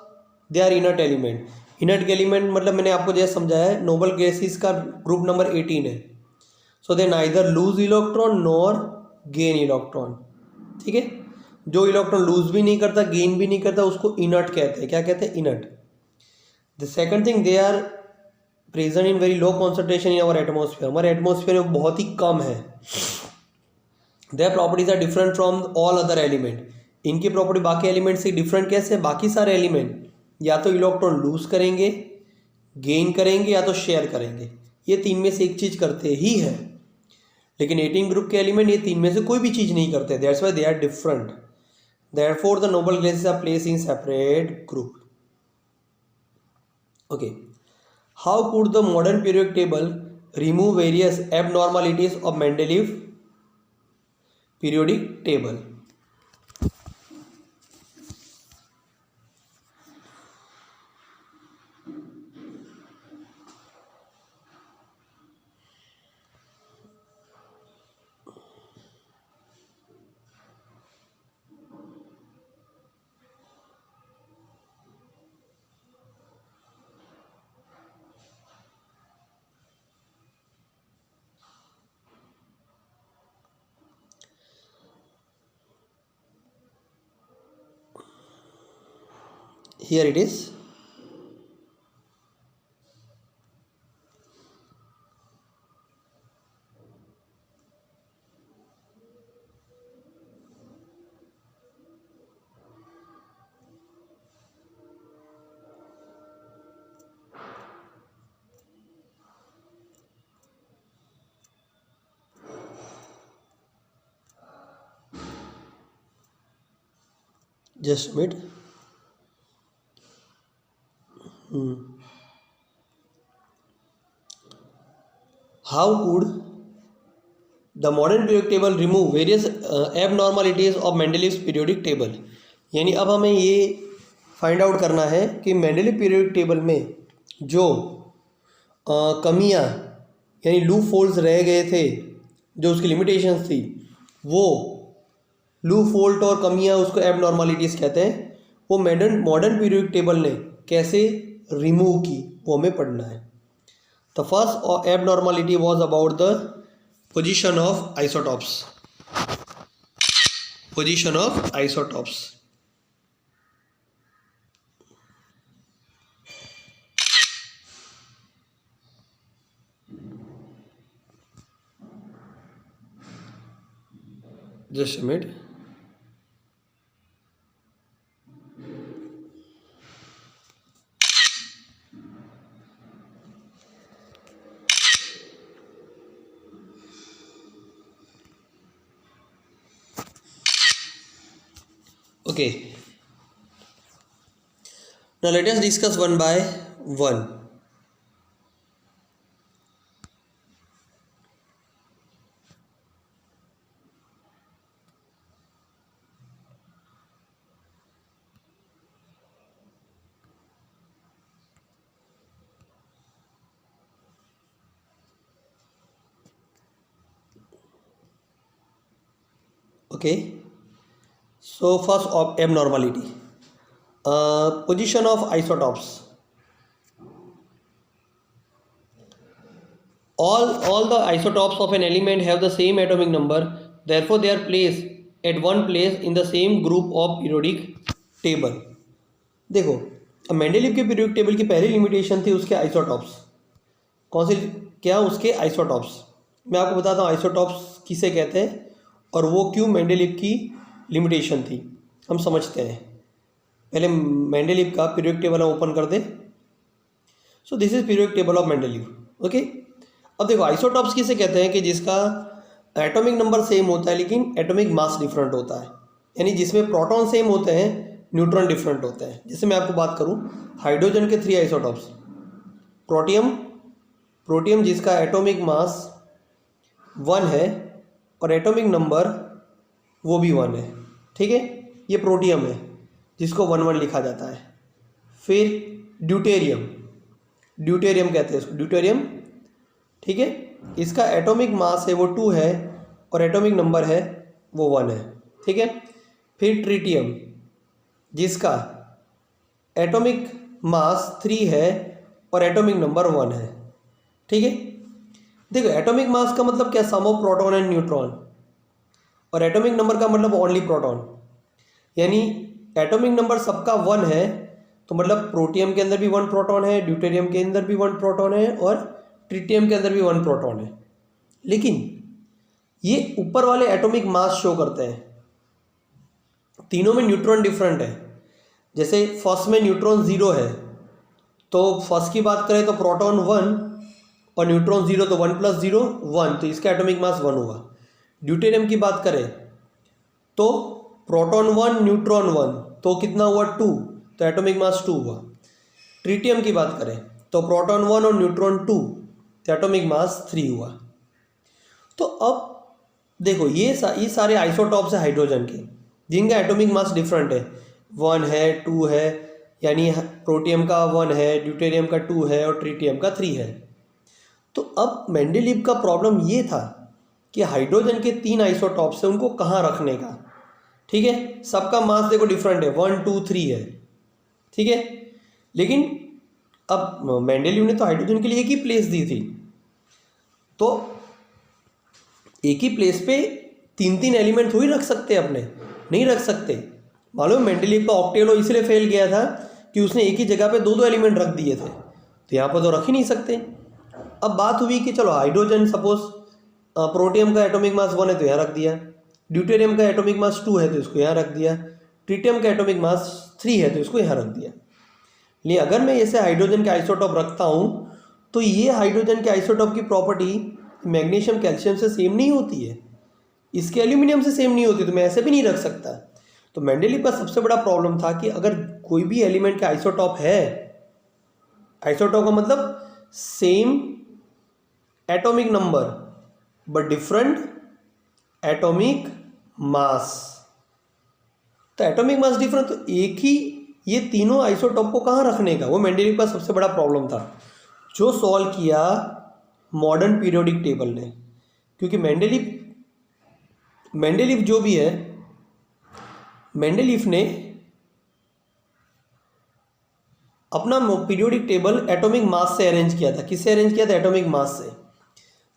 Speaker 1: they are inert element. Inert element मतलब मैंने आपको जैसे समझाया है, नोबल गैसेस का ग्रुप नंबर 18 है। So they neither lose electron nor gain electron, ठीक है। जो इलेक्ट्रॉन लूज भी नहीं करता गेन भी नहीं करता उसको इनर्ट कहते हैं। क्या कहते हैं? Inert. The second thing, they are present in very low concentration in our atmosphere, हमारे एटमोसफियर में बहुत ही कम है। Their properties are different from all other element, इनकी प्रॉपर्टी बाकी एलिमेंट से डिफरेंट कैसे? बाकी सारे एलिमेंट या तो इलेक्ट्रॉन लूज करेंगे, गेन करेंगे या तो शेयर करेंगे, ये तीन में से एक चीज़ करते ही है। लेकिन 18 ग्रुप के एलिमेंट ये तीन में से कोई भी चीज़ नहीं करते, that's why they are different, therefore the noble gases are placed in separate group. Okay, how could the modern periodic table remove various abnormalities of Mendeleev periodic table? Here it is. Just a minute. How could the modern periodic table remove various abnormalities of Mendeleev's periodic table? यानी अब हमें ये फाइंड आउट करना है कि मेंडेलीव पीरियोडिक टेबल में जो कमियां यानी लूप होल्स रह गए थे, जो उसकी लिमिटेशंस थी, वो लूप होल्ट और कमियां उसको एबनॉर्मलिटीज़ कहते हैं, वो मॉडर्न पीरियोडिक टेबल ने कैसे रिमूव की वो हमें पढ़ना है। The first abnormality was about the Position of isotopes. Position of isotopes. Just a minute. Okay. Now let us discuss one by one. Okay. So first of abnormality. Position of isotopes. All the isotopes of an element have the same atomic number, therefore they are placed at one place in the same group of periodic table. देखो, अब मेंडेलीव के पीरियोडिक टेबल की पहली लिमिटेशन थी उसके आइसोटॉप्स. कौन सी? क्या? उसके आइसोटॉप्स. मैं आपको बताता हूँ आइसोटॉप्स किसे कहते हैं और वो क्यों मेंडेलीव की लिमिटेशन थी. हम समझते हैं. पहले मेंडेलीव का पीरियोडिक टेबल हम ओपन कर दें. So this is periodic table of Mendeleev. Okay. अब देखो आइसोटॉप्स किसे कहते हैं कि जिसका एटॉमिक नंबर सेम होता है लेकिन एटॉमिक मास डिफरेंट होता है. यानी जिसमें प्रोटॉन सेम होते हैं, न्यूट्रॉन डिफरेंट होते हैं. जैसे मैं आपको बात करूं हाइड्रोजन के 3 आइसोटॉप्स. प्रोटियम जिसका एटॉमिक मास 1 है और एटॉमिक नंबर वो भी 1 है. ठीक है, ये प्रोटियम है जिसको 1 1 लिखा जाता है. फिर ड्यूटेरियम कहते हैं इसको, ड्यूटेरियम. ठीक है, इसका एटॉमिक मास है वो 2 है और एटॉमिक नंबर है वो 1 है. ठीक है. फिर ट्रिटियम जिसका एटॉमिक मास 3 है और एटॉमिक नंबर 1 है. ठीक है. देखो एटॉमिक मास का मतलब क्या? सम ऑफ प्रोटॉन एंड न्यूट्रॉन. और एटॉमिक नंबर का मतलब ओनली प्रोटॉन. यानी एटॉमिक नंबर सबका 1 है तो मतलब प्रोटियम के अंदर भी 1 प्रोटॉन है, ड्यूटेरियम के अंदर भी 1 प्रोटॉन है और ट्रिटियम के अंदर भी 1 प्रोटॉन है. लेकिन ये ऊपर वाले एटॉमिक मास शो करते हैं. तीनों में न्यूट्रॉन डिफरेंट है. जैसे फर्स्ट में न्यूट्रॉन 0 है तो फर्स्ट की बात करें तो प्रोटॉन 1 और न्यूट्रॉन 0 तो 1 + 0 1, तो इसका एटॉमिक मास 1 हुआ. ड्यूटेरियम की बात करें तो प्रोटॉन 1 न्यूट्रॉन 1 तो कितना हुआ? 2, तो एटॉमिक मास 2 हुआ. ट्रिटियम की बात करें तो प्रोटॉन 1 और न्यूट्रॉन 2 तो एटॉमिक मास 3 हुआ. तो अब देखो ये सारे आइसोटॉप्स है हाइड्रोजन के जिनका एटॉमिक मास डिफरेंट है. 1 है, 2 है, यानी प्रोटियम का 1 है, ड्यूटेरियम का 2 है और ट्रिटियम का 3 है. तो अब मेंडेलीव का प्रॉब्लम ये था कि हाइड्रोजन के 3 आइसोटॉप्स है उनको कहाँ रखने का. ठीक है, सबका मास देखो डिफरेंट है, 1 2 3 है. ठीक है. लेकिन अब मेंडेलीव ने तो हाइड्रोजन के लिए एक ही प्लेस दी थी, तो एक ही प्लेस पे 3 एलिमेंट थोड़ी रख सकते अपने, नहीं रख सकते. मालूम मेंडेलीव का ऑक्टेलो इसलिए फेल गया था कि उसने एक ही जगह पे 2 एलिमेंट रख दिए थे, तो यहाँ पर तो रख ही नहीं सकते. अब बात हुई कि चलो हाइड्रोजन सपोज प्रोटियम का एटॉमिक मास 1 है तो यहाँ रख दिया, ड्यूटेरियम का एटॉमिक मास 2 है तो इसको यहाँ रख दिया, ट्रिटियम का एटॉमिक मास 3 है तो इसको यहाँ रख दिया. लेकिन अगर मैं ऐसे हाइड्रोजन के आइसोटॉप रखता हूँ तो ये हाइड्रोजन के आइसोटॉप की प्रॉपर्टी मैग्नीशियम कैल्शियम से सेम नहीं होती है, इसके एल्यूमिनियम से सेम नहीं होती, तो मैं ऐसे भी नहीं रख सकता. तो मेंडेलीव का सबसे बड़ा प्रॉब्लम था कि अगर कोई भी एलिमेंट का आइसोटॉप है, आइसोटॉप का मतलब same atomic number but different atomic mass, तो एटॉमिक मास डिफरेंट, तो एक ही ये तीनों आइसोटॉप को कहाँ रखने का, वो मेंडेलीव का सबसे बड़ा प्रॉब्लम था जो सॉल्व किया मॉडर्न पीरियोडिक टेबल ने. क्योंकि मेंडेलीव जो भी है, मेंडेलीव ने अपना पीरियोडिक टेबल एटॉमिक मास से अरेंज किया था. किससे अरेंज किया था? एटॉमिक मास से.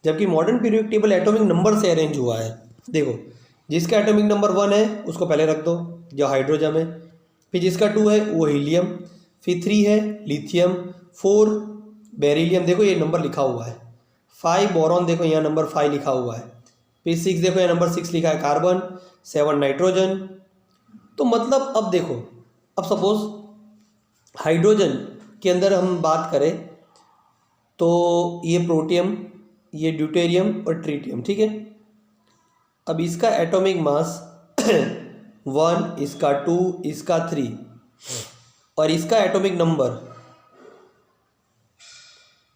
Speaker 1: जबकि modern periodic table atomic number से अरेंज हुआ है। देखो, जिसका एटॉमिक नंबर 1 है उसको पहले रख दो, जो हाइड्रोजन है। फिर जिसका 2 है वो हीलियम, फिर 3 है लिथियम, 4 बेरिलियम, देखो ये नंबर लिखा हुआ है। 5 बोरॉन, देखो यहाँ नंबर 5 लिखा हुआ है। फिर 6, देखो यहाँ नंबर 6 लिखा है कार्बन, 7 नाइट्रोजन। तो मतलब अब देखो, अब सपोज हाइड्रोजन के अंदर हम बात करें तो ये प्रोटियम, ये ड्यूटेरियम और ट्रिटियम, ठीक है। अब इसका एटॉमिक मास 1, इसका 2, इसका 3 और इसका एटॉमिक नंबर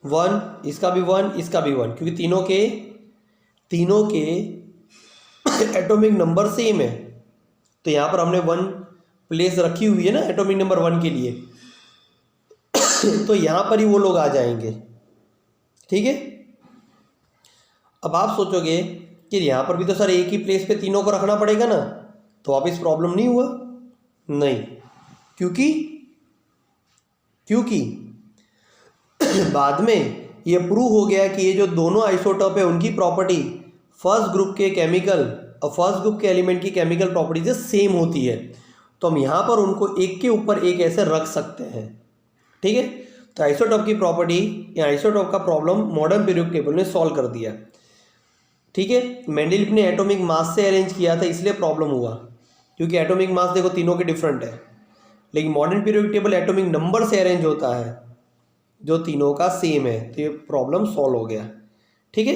Speaker 1: 1, इसका भी 1, इसका भी 1, क्योंकि तीनों के एटॉमिक नंबर सेम है। तो यहाँ पर हमने 1 प्लेस रखी हुई है ना एटॉमिक नंबर 1 के लिए, तो यहाँ पर ही वो लोग आ जाएंगे, ठीक है। अब आप सोचोगे कि यहाँ पर भी तो सर एक ही प्लेस पे तीनों को रखना पड़ेगा ना, तो वापस प्रॉब्लम नहीं हुआ? नहीं, क्योंकि बाद में ये प्रूव हो गया कि ये जो दोनों आइसोटोप है उनकी प्रॉपर्टी फर्स्ट ग्रुप के केमिकल और फर्स्ट ग्रुप के एलिमेंट की केमिकल प्रॉपर्टीज सेम होती है। तो हम यहाँ पर उनको एक के ऊपर एक ऐसे रख सकते हैं, ठीक है। तो आइसोटोप की प्रॉपर्टी या आइसोटोप का प्रॉब्लम मॉडर्न पीरियोडिक टेबल ने सॉल्व कर दिया, ठीक है। मेंडलीफ ने एटॉमिक मास से अरेंज किया था, इसलिए प्रॉब्लम हुआ, क्योंकि एटॉमिक मास देखो तीनों के डिफरेंट है। लेकिन modern periodic table atomic number से अरेंज होता है जो तीनों का सेम है, तो ये प्रॉब्लम सॉल्व हो गया, ठीक है।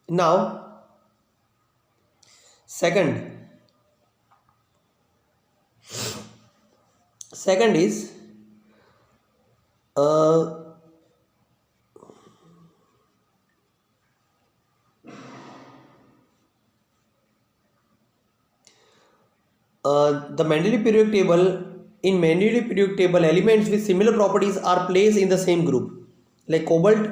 Speaker 1: Now second is the Mendeleev periodic table. In Mendeleev periodic table, elements with similar properties are placed in the same group, like cobalt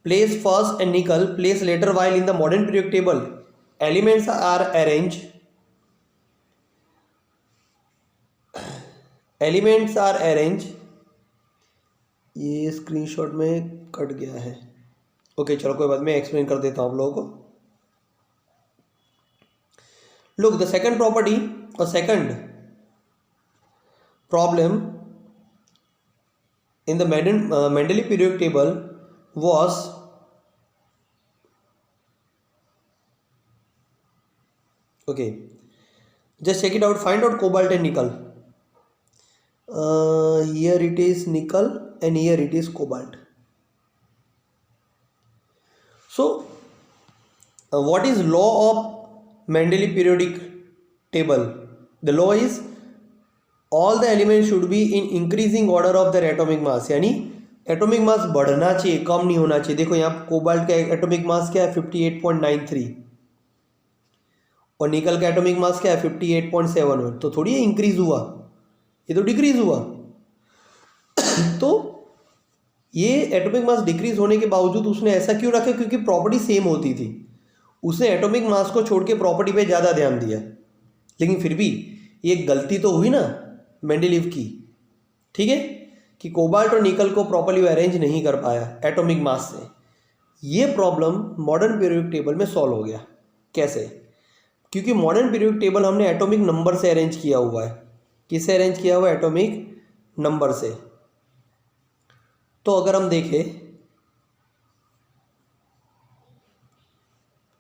Speaker 1: placed first and nickel placed later, while in the modern periodic table elements are arranged ये स्क्रीनशॉट में कट गया है, ओके चलो कोई बात, मैं एक्सप्लेन कर देता हूँ आप लोगों को। Look, the second property or second problem in the Mendeleev periodic table was okay. Just check it out. Find out cobalt and nickel. Here it is nickel and here it is cobalt. So, what is law of Mendeleev periodic table? The law is all the elements should be in increasing order of their atomic mass, यानी एटॉमिक मास बढ़ना चाहिए, कम नहीं होना चाहिए। देखो यहाँ कोबाल्ट का एटॉमिक मास क्या है 58.93 और निकल का एटॉमिक मास क्या है 58.71, तो थोड़ी इंक्रीज हुआ, ये तो डिक्रीज हुआ। तो ये एटॉमिक मास डिक्रीज होने के बावजूद उसने ऐसा क्यों रखा? क्योंकि प्रॉपर्टी सेम होती थी, उसने एटॉमिक मास को छोड़ के प्रॉपर्टी पे ज़्यादा ध्यान दिया। लेकिन फिर भी ये गलती तो हुई ना मेंडलीव की, ठीक है, कि कोबाल्ट और निकल को प्रॉपर्ली अरेंज नहीं कर पाया एटॉमिक मास से। ये प्रॉब्लम मॉडर्न पीरियोडिक टेबल में सॉल्व हो गया। कैसे? क्योंकि मॉडर्न पीरियोडिक टेबल हमने एटॉमिक नंबर से अरेंज किया हुआ है। किससे अरेंज किया हुआ है? एटॉमिक नंबर से। तो अगर हम देखें,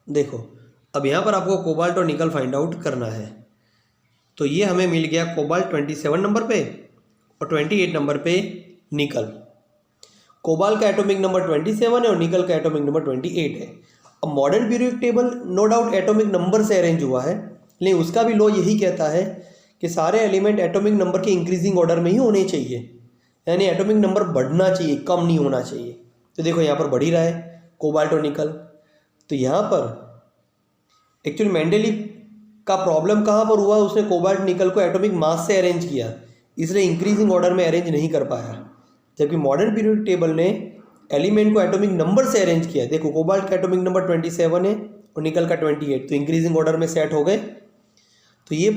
Speaker 1: देखो अब यहाँ पर आपको कोबाल्ट और निकल फाइंड आउट करना है। तो ये हमें मिल गया कोबाल्ट 27 नंबर पे और 28 नंबर पे निकल। कोबाल्ट का एटॉमिक नंबर 27 है और निकल का एटॉमिक नंबर 28 है। अब modern periodic table no doubt atomic number से अरेंज हुआ है, लेकिन उसका भी लॉ यही कहता है कि सारे एलिमेंट एटॉमिक नंबर के इंक्रीजिंग ऑर्डर में ही होने चाहिए, यानी एटॉमिक नंबर बढ़ना चाहिए, कम नहीं होना चाहिए। तो देखो यहाँ पर बढ़ ही रहा है कोबाल्ट और निकल। तो यहाँ पर एक्चुअली मेंडलीव का प्रॉब्लम कहाँ पर हुआ? उसने कोबाल्ट निकल को एटॉमिक मास से अरेंज किया, इसलिए इंक्रीजिंग ऑर्डर में अरेंज नहीं कर पाया। जबकि मॉडर्न पीरियोडिक टेबल ने एलिमेंट को एटॉमिक नंबर से अरेंज किया। देखो कोबाल्ट का एटॉमिक नंबर 27 है और निकल का 28, तो इंक्रीजिंग ऑर्डर में सेट हो गए। तो ये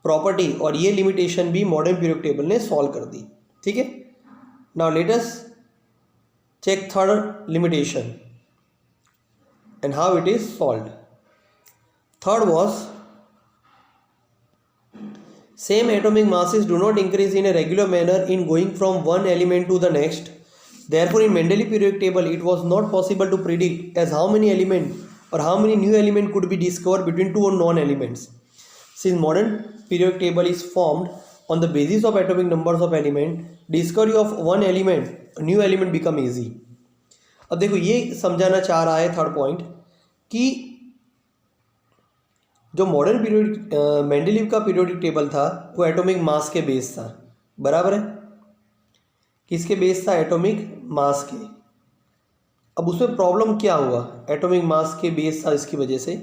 Speaker 1: प्रॉपर्टी और ये लिमिटेशन भी मॉडर्न पीरियोडिक टेबल ने सॉल्व कर दी, ठीक है। Now let us check third limitation and how it is solved. Third was same atomic masses do not increase in a regular manner in going from one element to the next. Therefore, in Mendeleev periodic table, it was not possible to predict as how many elements or how many new elements could be discovered between two non-elements. Since modern periodic table is formed on the basis of atomic numbers of element, discovery of one element, new element become easy. अब देखो ये समझाना चाह रहा है थर्ड पॉइंट कि जो मॉडर्न पीरियोडिक मेंडेलीव का पीरियोडिक टेबल था वो एटॉमिक मास के बेस था, बराबर है। किसके बेस था? एटॉमिक मास के। अब उसमें प्रॉब्लम क्या हुआ? एटॉमिक मास के बेस था, इसकी वजह से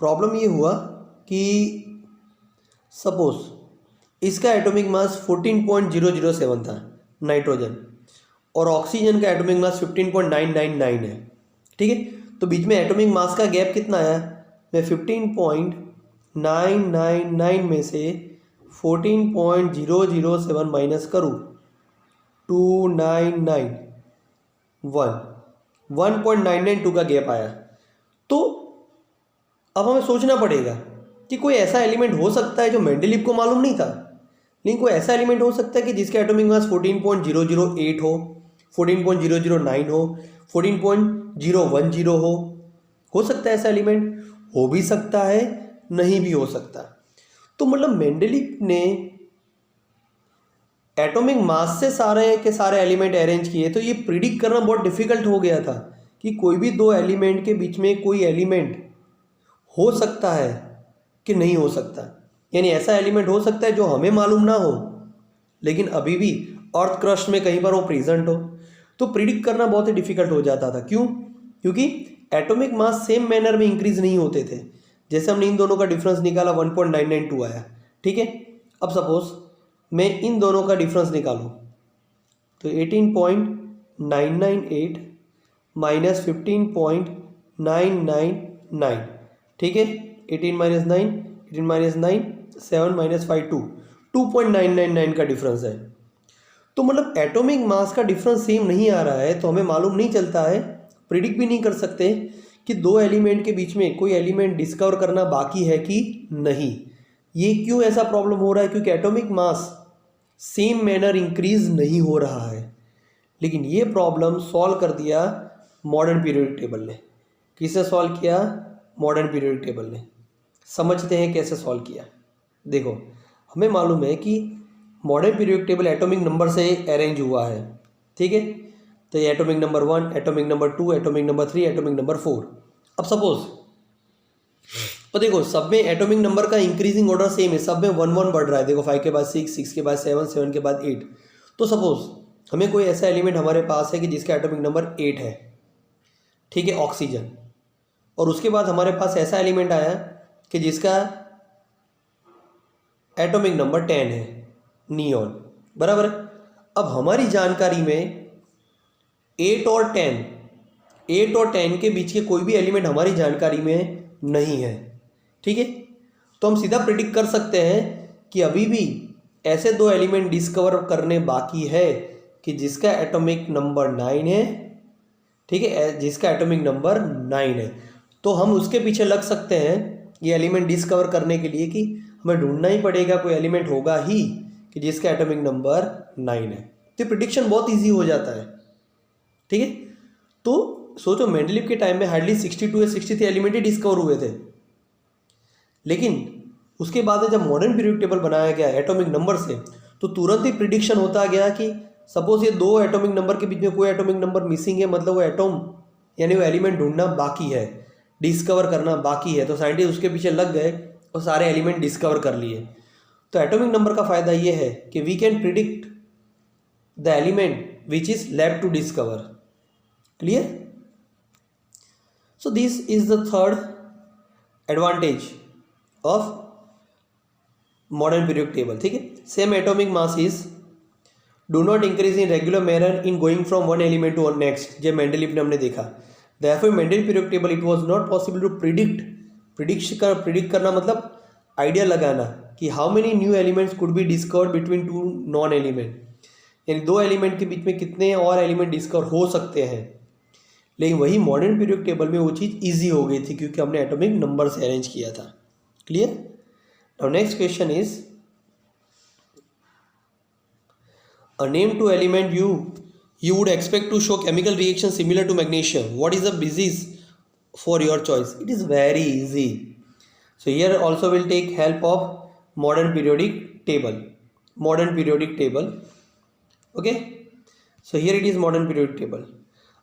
Speaker 1: प्रॉब्लम ये हुआ कि सपोज इसका एटॉमिक मास 14.007 था नाइट्रोजन, और ऑक्सीजन का एटॉमिक मास 15.999 है, ठीक है। तो बीच में एटॉमिक मास का गैप कितना आया? मैं 15.999 में से 14.007 माइनस करूँ 1.992 का गैप आया। तो अब हमें सोचना पड़ेगा कि कोई ऐसा एलिमेंट हो सकता है जो मेंडेलीव को मालूम नहीं था, लेकिन कोई ऐसा एलिमेंट हो सकता है कि जिसका एटॉमिक मास 14.008 हो, 14.009 हो, 14.010 हो सकता है ऐसा एलिमेंट? हो भी सकता है, नहीं भी हो सकता। तो मतलब मेंडेलीव ने एटॉमिक मास से सारे के सारे एलिमेंट अरेंज किए, तो ये प्रिडिक्ट करना बहुत डिफिकल्ट हो गया था कि कोई भी दो एलिमेंट के बीच में कोई एलिमेंट हो सकता है कि नहीं हो सकता। यानी ऐसा एलिमेंट हो सकता है जो हमें मालूम ना हो, लेकिन अभी भी अर्थ क्रस्ट में कहीं पर वो प्रेजेंट हो। तो प्रिडिक्ट करना बहुत ही डिफिकल्ट हो जाता था। क्यों? क्योंकि एटॉमिक मास सेम मैनर में इंक्रीज नहीं होते थे। जैसे हमने इन दोनों का डिफरेंस निकाला 1.992 आया, ठीक है। अब सपोज मैं इन दोनों का डिफरेंस निकालूं तो 18.998 माइनस 15.999, ठीक है। 18 माइनस 9, 18 माइनस 9, 7 माइनस 5 2.999 का डिफरेंस है। तो मतलब एटॉमिक मास का डिफरेंस सेम नहीं आ रहा है, तो हमें मालूम नहीं चलता है, प्रिडिक्ट भी नहीं कर सकते कि दो एलिमेंट के बीच में कोई एलिमेंट डिस्कवर करना बाकी है कि नहीं। ये क्यों ऐसा प्रॉब्लम हो रहा है? क्योंकि atomic mass same manner increase नहीं हो रहा है। लेकिन ये प्रॉब्लम सॉल्व कर दिया मॉडर्न पीरियोडिक टेबल ने। किसने सॉल्व किया? मॉडर्न पीरियोडिक टेबल ने। समझते हैं कैसे सॉल्व किया। देखो, हमें मालूम है कि modern periodic table atomic number से अरेंज हुआ है, ठीक है। तो ये atomic number 1, atomic number 2, atomic number 3, atomic number 4। अब सपोज तो देखो सब में एटॉमिक नंबर का इंक्रीजिंग ऑर्डर सेम है, सब में 1 1 बढ़ रहा है। देखो 5 के बाद 6, 6 के बाद 7, 7 के बाद 8। तो सपोज हमें कोई ऐसा एलिमेंट हमारे पास है कि जिसका एटॉमिक नंबर 8 है, ठीक है, ऑक्सीजन। और उसके बाद हमारे पास ऐसा एलिमेंट आया कि जिसका एटॉमिक नंबर 10 है, नियॉन, बराबर है। अब हमारी जानकारी में 8 और 10 के बीच के कोई भी एलिमेंट हमारी जानकारी में नहीं है, ठीक है। तो हम सीधा प्रिडिक्ट कर सकते हैं कि अभी भी ऐसे दो एलिमेंट डिस्कवर करने बाकी है कि जिसका एटॉमिक नंबर 9 है, ठीक है, जिसका एटॉमिक नंबर 9 है। तो हम उसके पीछे लग सकते हैं ये एलिमेंट डिस्कवर करने के लिए कि हमें ढूंढना ही पड़ेगा, कोई एलिमेंट होगा ही कि जिसका एटॉमिक नंबर 9 है। तो प्रिडिक्शन बहुत ईजी हो जाता है, ठीक है। तो सोचो मेंडेलीव के टाइम में हार्डली 62 या 63 एलिमेंट ही डिस्कवर हुए थे, लेकिन उसके बाद जब मॉडर्न पीरियोडिक टेबल बनाया गया एटॉमिक नंबर से, तो तुरंत ही प्रिडिक्शन होता गया कि सपोज ये दो एटॉमिक नंबर के बीच में कोई एटॉमिक नंबर मिसिंग है, मतलब वो एटॉम यानी वो एलिमेंट ढूंढना बाकी है, डिस्कवर करना बाकी है। तो साइंटिस्ट उसके पीछे लग गए और सारे एलिमेंट डिस्कवर कर लिए। तो एटॉमिक नंबर का फ़ायदा ये है कि we can predict the element which is left to discover. Clear? So this is the third advantage of modern periodic table, ठीक है। Same atomic masses do not increase in regular manner in going from one element to next, जो मेंडेलीव ने हमने देखा। Therefore Mendeleev periodic table it was not possible to predict करना मतलब आइडिया लगाना कि how many new elements could be discovered between two non element, यानी दो एलिमेंट के बीच में कितने और एलिमेंट डिस्कवर हो सकते हैं। लेकिन वही मॉडर्न पीरियोडिक टेबल में वो चीज़ ईजी हो गई थी क्योंकि हमने एटॉमिक नंबर से अरेंज किया था। Clear? Now next question is a name to element you would expect to show chemical reaction similar to magnesium. What is the basis for your choice? It is very easy. So here also we'll take help of modern periodic table. Okay, so here it is modern periodic table.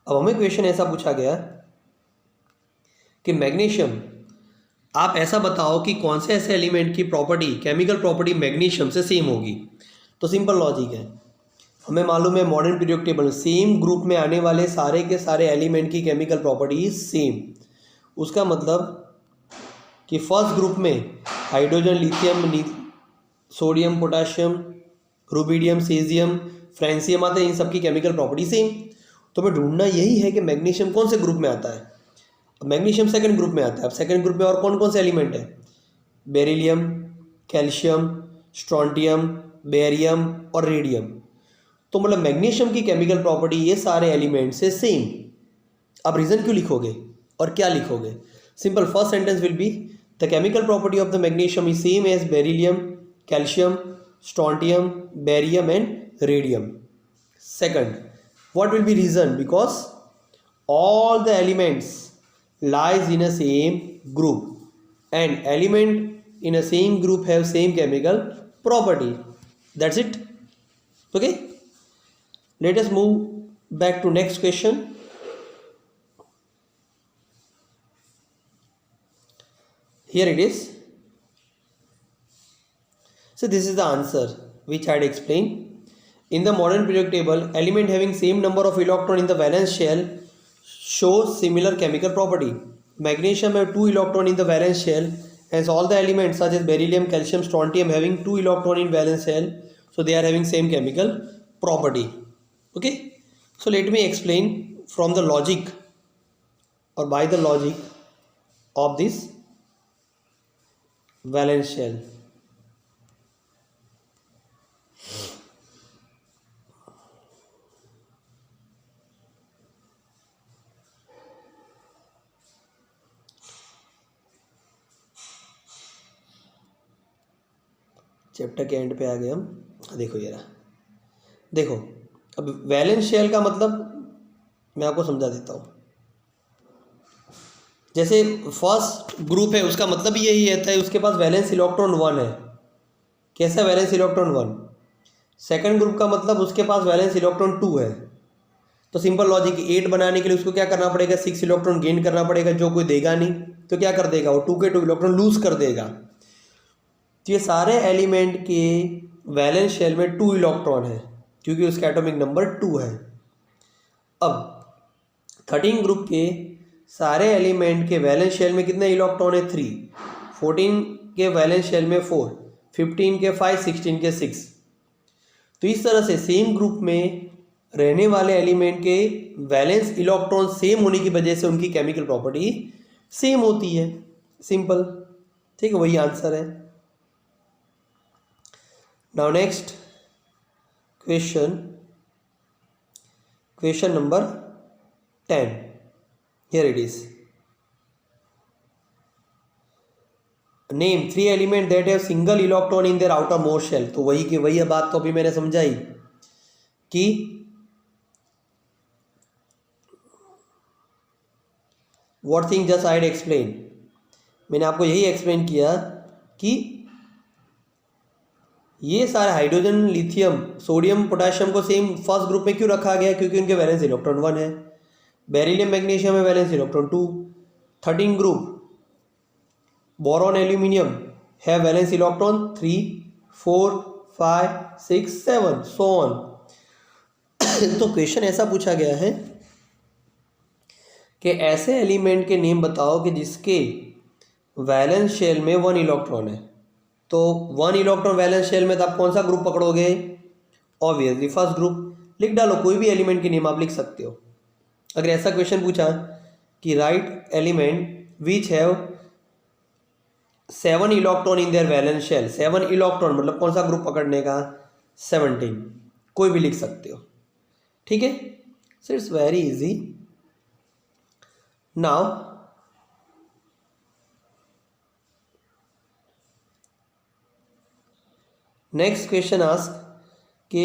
Speaker 1: अब हमें क्वेश्चन ऐसा पूछा गया कि मैग्नीशियम, आप ऐसा बताओ कि कौन से ऐसे एलिमेंट की प्रॉपर्टी, केमिकल प्रॉपर्टी मैग्नीशियम से सेम होगी। तो सिंपल लॉजिक है, हमें मालूम है modern periodic table same group में आने वाले सारे के सारे एलिमेंट की केमिकल प्रॉपर्टी सेम। उसका मतलब कि फर्स्ट ग्रुप में hydrogen, lithium, sodium, potassium, rubidium, caesium, francium आते हैं, इन सब की केमिकल प्रॉपर्टी सेम। तो हमें ढूंढना यही है कि मैग्नीशियम कौन से ग्रुप में आता है। अब मैग्नीशियम सेकंड ग्रुप में आता है। अब सेकंड ग्रुप में और कौन कौन से एलिमेंट है? बेरिलियम, कैल्शियम, स्ट्रोंटियम, बेरियम और रेडियम। तो मतलब मैग्नीशियम की केमिकल प्रॉपर्टी ये सारे एलिमेंट से सेम। अब रीजन क्यों लिखोगे और क्या लिखोगे? Simple, first sentence will be the chemical property of the magnesium is same as beryllium, calcium, strontium, barium and radium. Second, what will be reason? Because all the elements lies in a same group and element in a same group have same chemical property. That's it. Okay, let us move back to next question. Here it is. So this is the answer which I had explained. In the modern periodic table, element having same number of electron in the valence shell shows similar chemical property. Magnesium have 2 electron in the valence shell, hence all the elements such as beryllium, calcium, strontium having 2 electron in valence shell, so they are having same chemical property. Okay, so let me explain from the logic or by the logic of this valence shell. Chapter के एंड पे आ गए हम। देखो ये रहा, देखो अब वैलेंस शेल का मतलब मैं आपको समझा देता हूँ। जैसे फर्स्ट ग्रुप है उसका मतलब यही रहता है उसके पास वैलेंस इलेक्ट्रॉन 1 है। कैसा वैलेंस इलेक्ट्रॉन 1? सेकंड ग्रुप का मतलब उसके पास वैलेंस इलेक्ट्रॉन 2 है। तो सिंपल लॉजिक, 8 बनाने के लिए उसको क्या करना पड़ेगा? 6 इलेक्ट्रॉन गेन करना पड़ेगा, जो कोई देगा नहीं। तो क्या कर देगा वो? 2 के 2 इलेक्ट्रॉन लूज कर देगा। तो ये सारे एलिमेंट के वैलेंस शेल में 2 इलेक्ट्रॉन है क्योंकि उसका एटॉमिक नंबर 2 है। अब 13 ग्रुप के सारे एलिमेंट के वैलेंस शेल में कितने इलेक्ट्रॉन है? 3। 14 के वैलेंस शेल में 4, 15 के 5, 16 के 6। तो इस तरह से सेम ग्रुप में रहने वाले एलिमेंट के वैलेंस इलेक्ट्रॉन सेम होने की वजह से उनकी केमिकल प्रॉपर्टी सेम होती है। सिंपल, ठीक है, वही आंसर है। Now next question number 10. Here it is. Name 3 elements that have single electron in their outermost shell. तो वही की वही बात तो अभी मैंने समझाई कि what thing just I had explained. मैंने आपको यही एक्सप्लेन किया कि ये सारे हाइड्रोजन, लिथियम, सोडियम, पोटाशियम को सेम फर्स्ट ग्रुप में क्यों रखा गया? क्योंकि उनके वैलेंस इलेक्ट्रॉन 1 है। बेरिलियम, मैग्नीशियम में valence electron 2। 13 group boron, aluminium है वैलेंस इलेक्ट्रॉन 3, 4, 5, 6, 7 सो ऑन। तो क्वेश्चन ऐसा पूछा गया है कि ऐसे एलिमेंट के नेम बताओ कि जिसके वैलेंस शेल में 1 इलेक्ट्रॉन है। तो 1 इलेक्ट्रॉन वैलेंस शेल में तो आप कौन सा ग्रुप पकड़ोगे? Obviously first group. लिख डालो, कोई भी एलिमेंट की नेम आप लिख सकते हो। अगर ऐसा क्वेश्चन पूछा कि write element which have 7 electron in their valence shell. 7 electron मतलब कौन सा ग्रुप पकड़ने का? 17, कोई भी लिख सकते हो, ठीक है। So it's very easy. Now next question ask कि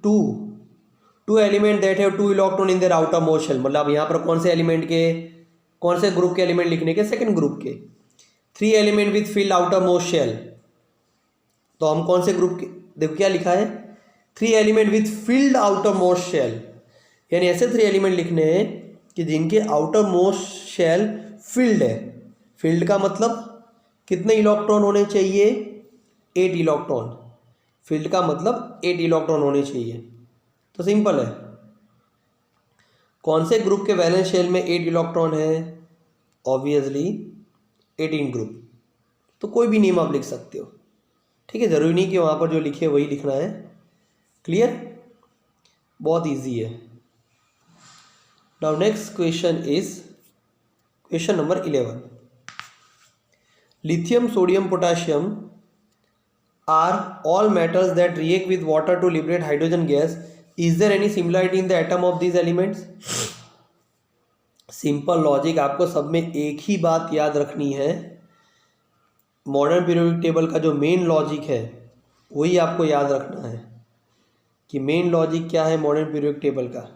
Speaker 1: two element that have 2 electron in their outermost shell, मतलब यहाँ पर कौन से एलिमेंट के, कौन से ग्रुप के एलिमेंट लिखने के? सेकंड ग्रुप के। 3 element with filled outermost shell, तो हम कौन से ग्रुप के? देखो क्या लिखा है, 3 element with filled outermost shell, यानी ऐसे 3 एलिमेंट लिखने हैं कि जिनके आउटर मोस्ट शेल फिल्ड है। फिल्ड का मतलब कितने इलेक्ट्रॉन होने चाहिए? 8 इलेक्ट्रॉन। फील्ड का मतलब 8 इलेक्ट्रॉन होने चाहिए। तो सिंपल है, कौन से ग्रुप के वैलेंस शेल में 8 इलेक्ट्रॉन है? Obviously 18 group. तो कोई भी नेम आप लिख सकते हो, ठीक है, ज़रूरी नहीं कि वहाँ पर जो लिखे वही लिखना है। क्लियर? बहुत इजी है। Now next question is question number 11। Lithium, sodium, potassium are all metals that react with water to liberate hydrogen gas. Is there any similarity in the atom of these elements? Simple logic, आपको सब में एक ही बात याद रखनी है। मॉडर्न पीरियोडिक टेबल का जो मेन लॉजिक है वही आपको याद रखना है कि मेन लॉजिक क्या है मॉडर्न पीरियोडिक टेबल का।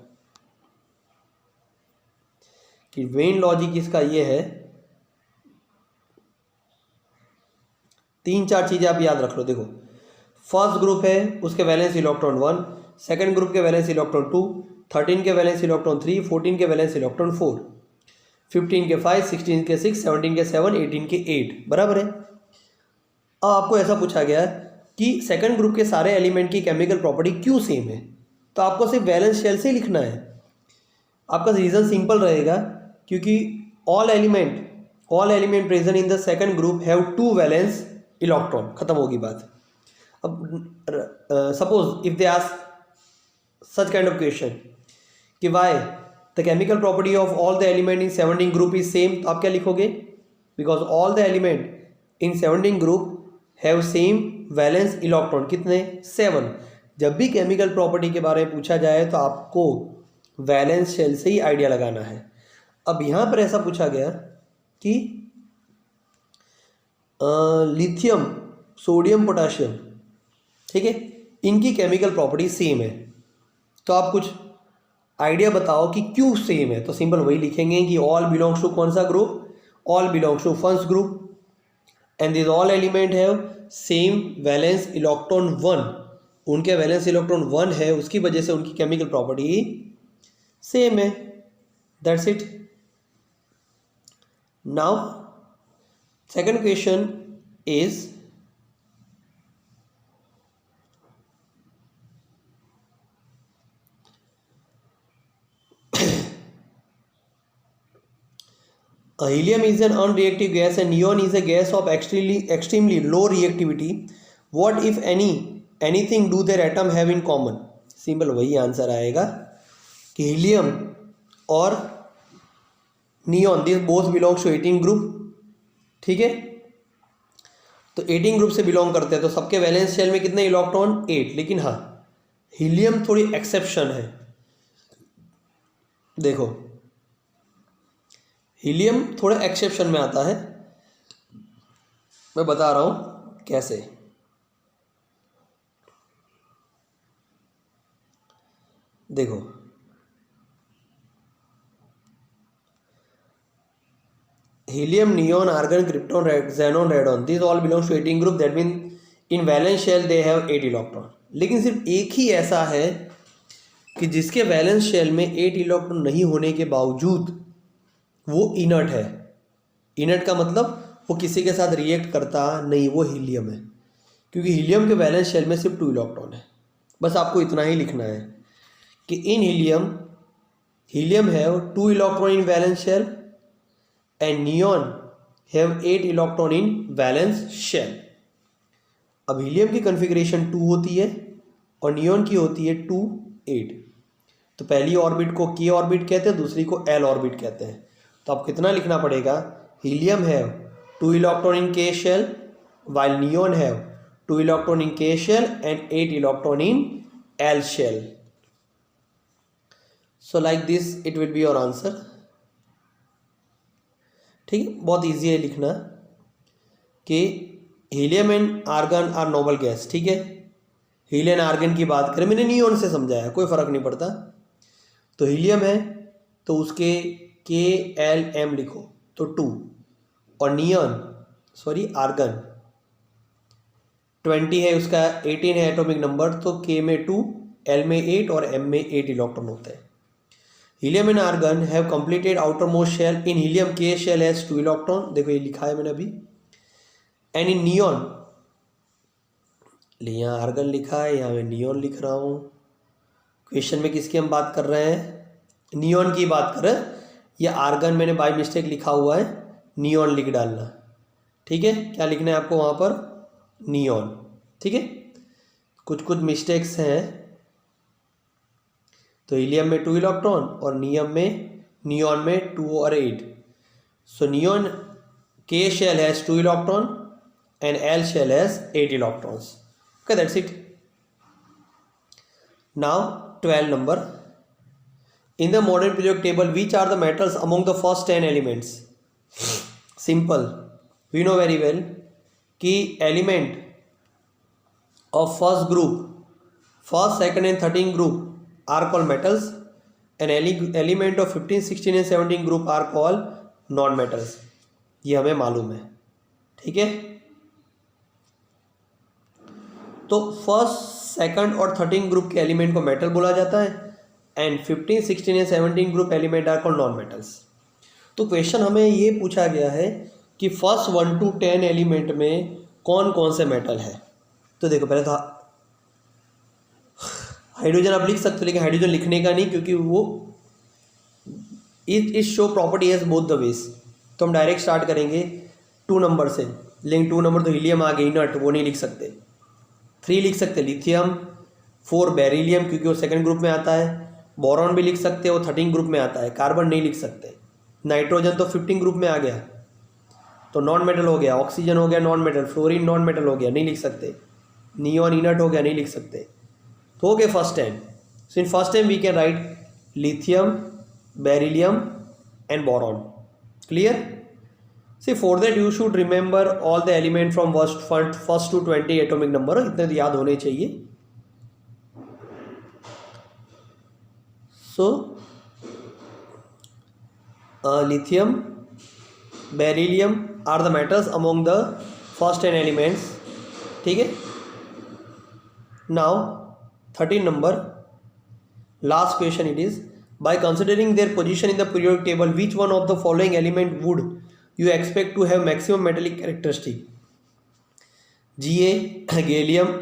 Speaker 1: कि मेन लॉजिक इसका ये है, 3-4 चीज़ें आप याद रख लो। देखो, फर्स्ट ग्रुप है उसके वैलेंस इलेक्ट्रॉन 1, सेकंड ग्रुप के वैलेंस इलेक्ट्रॉन 2, 13 के वैलेंस इलेक्ट्रॉन 3, 14 के वैलेंस इलेक्ट्रॉन 4, 15 के 5, 16 के 6, 17 के 7, 18 के 8, बराबर है। अब आपको ऐसा पूछा गया कि सेकंड ग्रुप के सारे एलिमेंट की केमिकल प्रॉपर्टी क्यों सेम है, तो आपको सिर्फ वैलेंस शेल से ही लिखना है। आपका रीज़न सिंपल रहेगा, क्योंकि all element present in the second group have 2 valence electron. खत्म होगी बात। अब suppose if they ask such kind of question कि why the chemical property of all the element in 17 group is same, तो आप क्या लिखोगे? Because all the element in 17 group have same valence electron. कितने? 7। जब भी केमिकल प्रॉपर्टी के बारे में पूछा जाए तो आपको वैलेंस शेल से ही आइडिया लगाना है। अब यहाँ पर ऐसा पूछा गया कि लिथियम, सोडियम, पोटाशियम, ठीक है, इनकी केमिकल प्रॉपर्टी सेम है, तो आप कुछ आइडिया बताओ कि क्यों सेम है। तो सिंपल वही लिखेंगे कि ऑल बिलोंग्स टू कौन सा group? All belongs to first group and this all element have same valence electron 1। उनके वैलेंस इलेक्ट्रॉन 1 है, उसकी वजह से उनकी केमिकल प्रॉपर्टी सेम है। That's it. Now second question is helium is an unreactive gas and neon is a gas of extremely low reactivity. What if anything do their atom have in common? Simple वही आंसर आएगा कि हीलियम और neon this both belongs to 18 group, ठीक है। तो 18 ग्रुप से बिलोंग करते हैं, तो सबके वैलेंस शेल में कितने इलेक्ट्रॉन? 8। लेकिन हाँ, हीलियम थोड़ी एक्सेप्शन है। देखो, हीलियम थोड़ा एक्सेप्शन में आता है, मैं बता रहा हूं कैसे। देखो, helium, neon, argon, krypton, xenon, radon, these all belongs to 18 group. That means in valence shell they have 8 electron. लेकिन सिर्फ एक ही ऐसा है कि जिसके वैलेंस शेल में 8 इलेक्ट्रॉन नहीं होने के बावजूद वो इनर्ट है। इनर्ट का मतलब वो किसी के साथ रिएक्ट करता नहीं, वो हीलियम है, क्योंकि हीलियम के वैलेंस शेल में सिर्फ 2 इलेक्ट्रॉन है। बस आपको इतना ही लिखना है कि in helium have 2 electron in valence shell and neon have 8 electron in valence shell। अब हीलियम की कॉन्फ़िगरेशन 2 होती है और नियॉन की होती है 2, 8। तो पहली ऑर्बिट को k ऑर्बिट कहते हैं, दूसरी को l ऑर्बिट कहते हैं। तो अब कितना लिखना पड़ेगा? Helium have 2 electron in K shell, while neon have 2 electron in K shell and 8 electron in L shell. So like this it will be your answer. ठीक है, बहुत ईजी है लिखना कि helium and argon are noble gas. ठीक है, हीलियम आर्गन की बात करें, मैंने नियॉन से समझाया, कोई फ़र्क नहीं पड़ता. तो हीलियम है तो उसके KLM लिखो तो 2, और नियॉन आर्गन 20 है, उसका 18 है एटॉमिक नंबर, तो K में 2, L में 8 और M में 8 इलेक्ट्रॉन होते हैं. Helium and argon have completed outermost shell. In helium K shell has 2 electron, देखो ये लिखा है मैंने अभी. एंड इन नियॉन, यहाँ आर्गन लिखा है, यहाँ मैं नियॉन लिख रहा हूँ. क्वेश्चन में किसकी हम बात कर रहे हैं? नियॉन की बात कर रहे हैं. ये आर्गन मैंने बाय मिस्टेक लिखा हुआ है, नियॉन लिख डालना. ठीक है, क्या लिखना है आपको वहाँ पर? नियॉन. ठीक है, कुछ कुछ मिस्टेक्स हैं. तो हीलियम में 2 इलेक्ट्रॉन और नियॉन में 2 और 8. सो neon K shell has 2 electron and L shell has 8 electrons. Okay, that's it. Now 12 number. In the modern periodic table, which are the metals among the first 10 elements? Simple. We know very well कि element of first group, first, second and 13 group are called metals, and element of 15, 16 and 17 group are called non-metals. ये हमें मालूम है. ठीक है, तो फर्स्ट, सेकंड और 13 ग्रुप के एलिमेंट को मेटल बोला जाता है, and 15, 16 and 17 group element are called non metals. तो क्वेश्चन हमें ये पूछा गया है कि फर्स्ट 1 to 10 एलिमेंट में कौन कौन से मेटल है. तो देखो पहले तो हाइड्रोजन आप लिख सकते हो, लेकिन हाइड्रोजन लिखने का नहीं, क्योंकि वो it show property has both the ways. तो हम डायरेक्ट स्टार्ट करेंगे 2 नंबर से, लेकिन 2 नंबर तो हीलियम आ गई नट, वो नहीं लिख सकते. 3 लिख सकते लिथियम, 4 बेरिलियम क्योंकि वो सेकंड ग्रुप में आता है. बोरॉन भी लिख सकते हो, 13 ग्रुप में आता है. कार्बन नहीं लिख सकते. नाइट्रोजन तो 15 ग्रुप में आ गया, तो नॉन मेटल हो गया. ऑक्सीजन हो गया non metal. Fluorine non metal हो गया, नहीं लिख सकते. नियॉन इनर्ट हो गया, नहीं लिख सकते. तो हो गए first 10. So in first 10 we can write lithium, beryllium and boron. Clear? See, for that you should remember all the element from first to 20 atomic number. इतने तो याद होने चाहिए. So lithium, beryllium are the metals among the first 10 elements. ठीक है. Now 13 number, last question it is. By considering their position in the periodic table, which one of the following element would you expect to have maximum metallic characteristic? Ga gallium,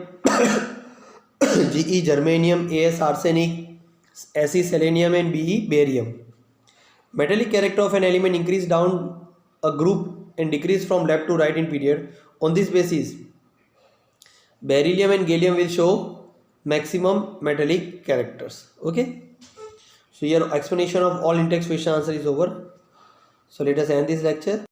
Speaker 1: Ge germanium, As arsenic, Fe selenium and Be barium. Metallic character of an element increase down a group and decrease from left to right in period. On this basis, beryllium and gallium will show maximum metallic characters. Okay. So your explanation of all in-text question answer is over. So let us end this lecture.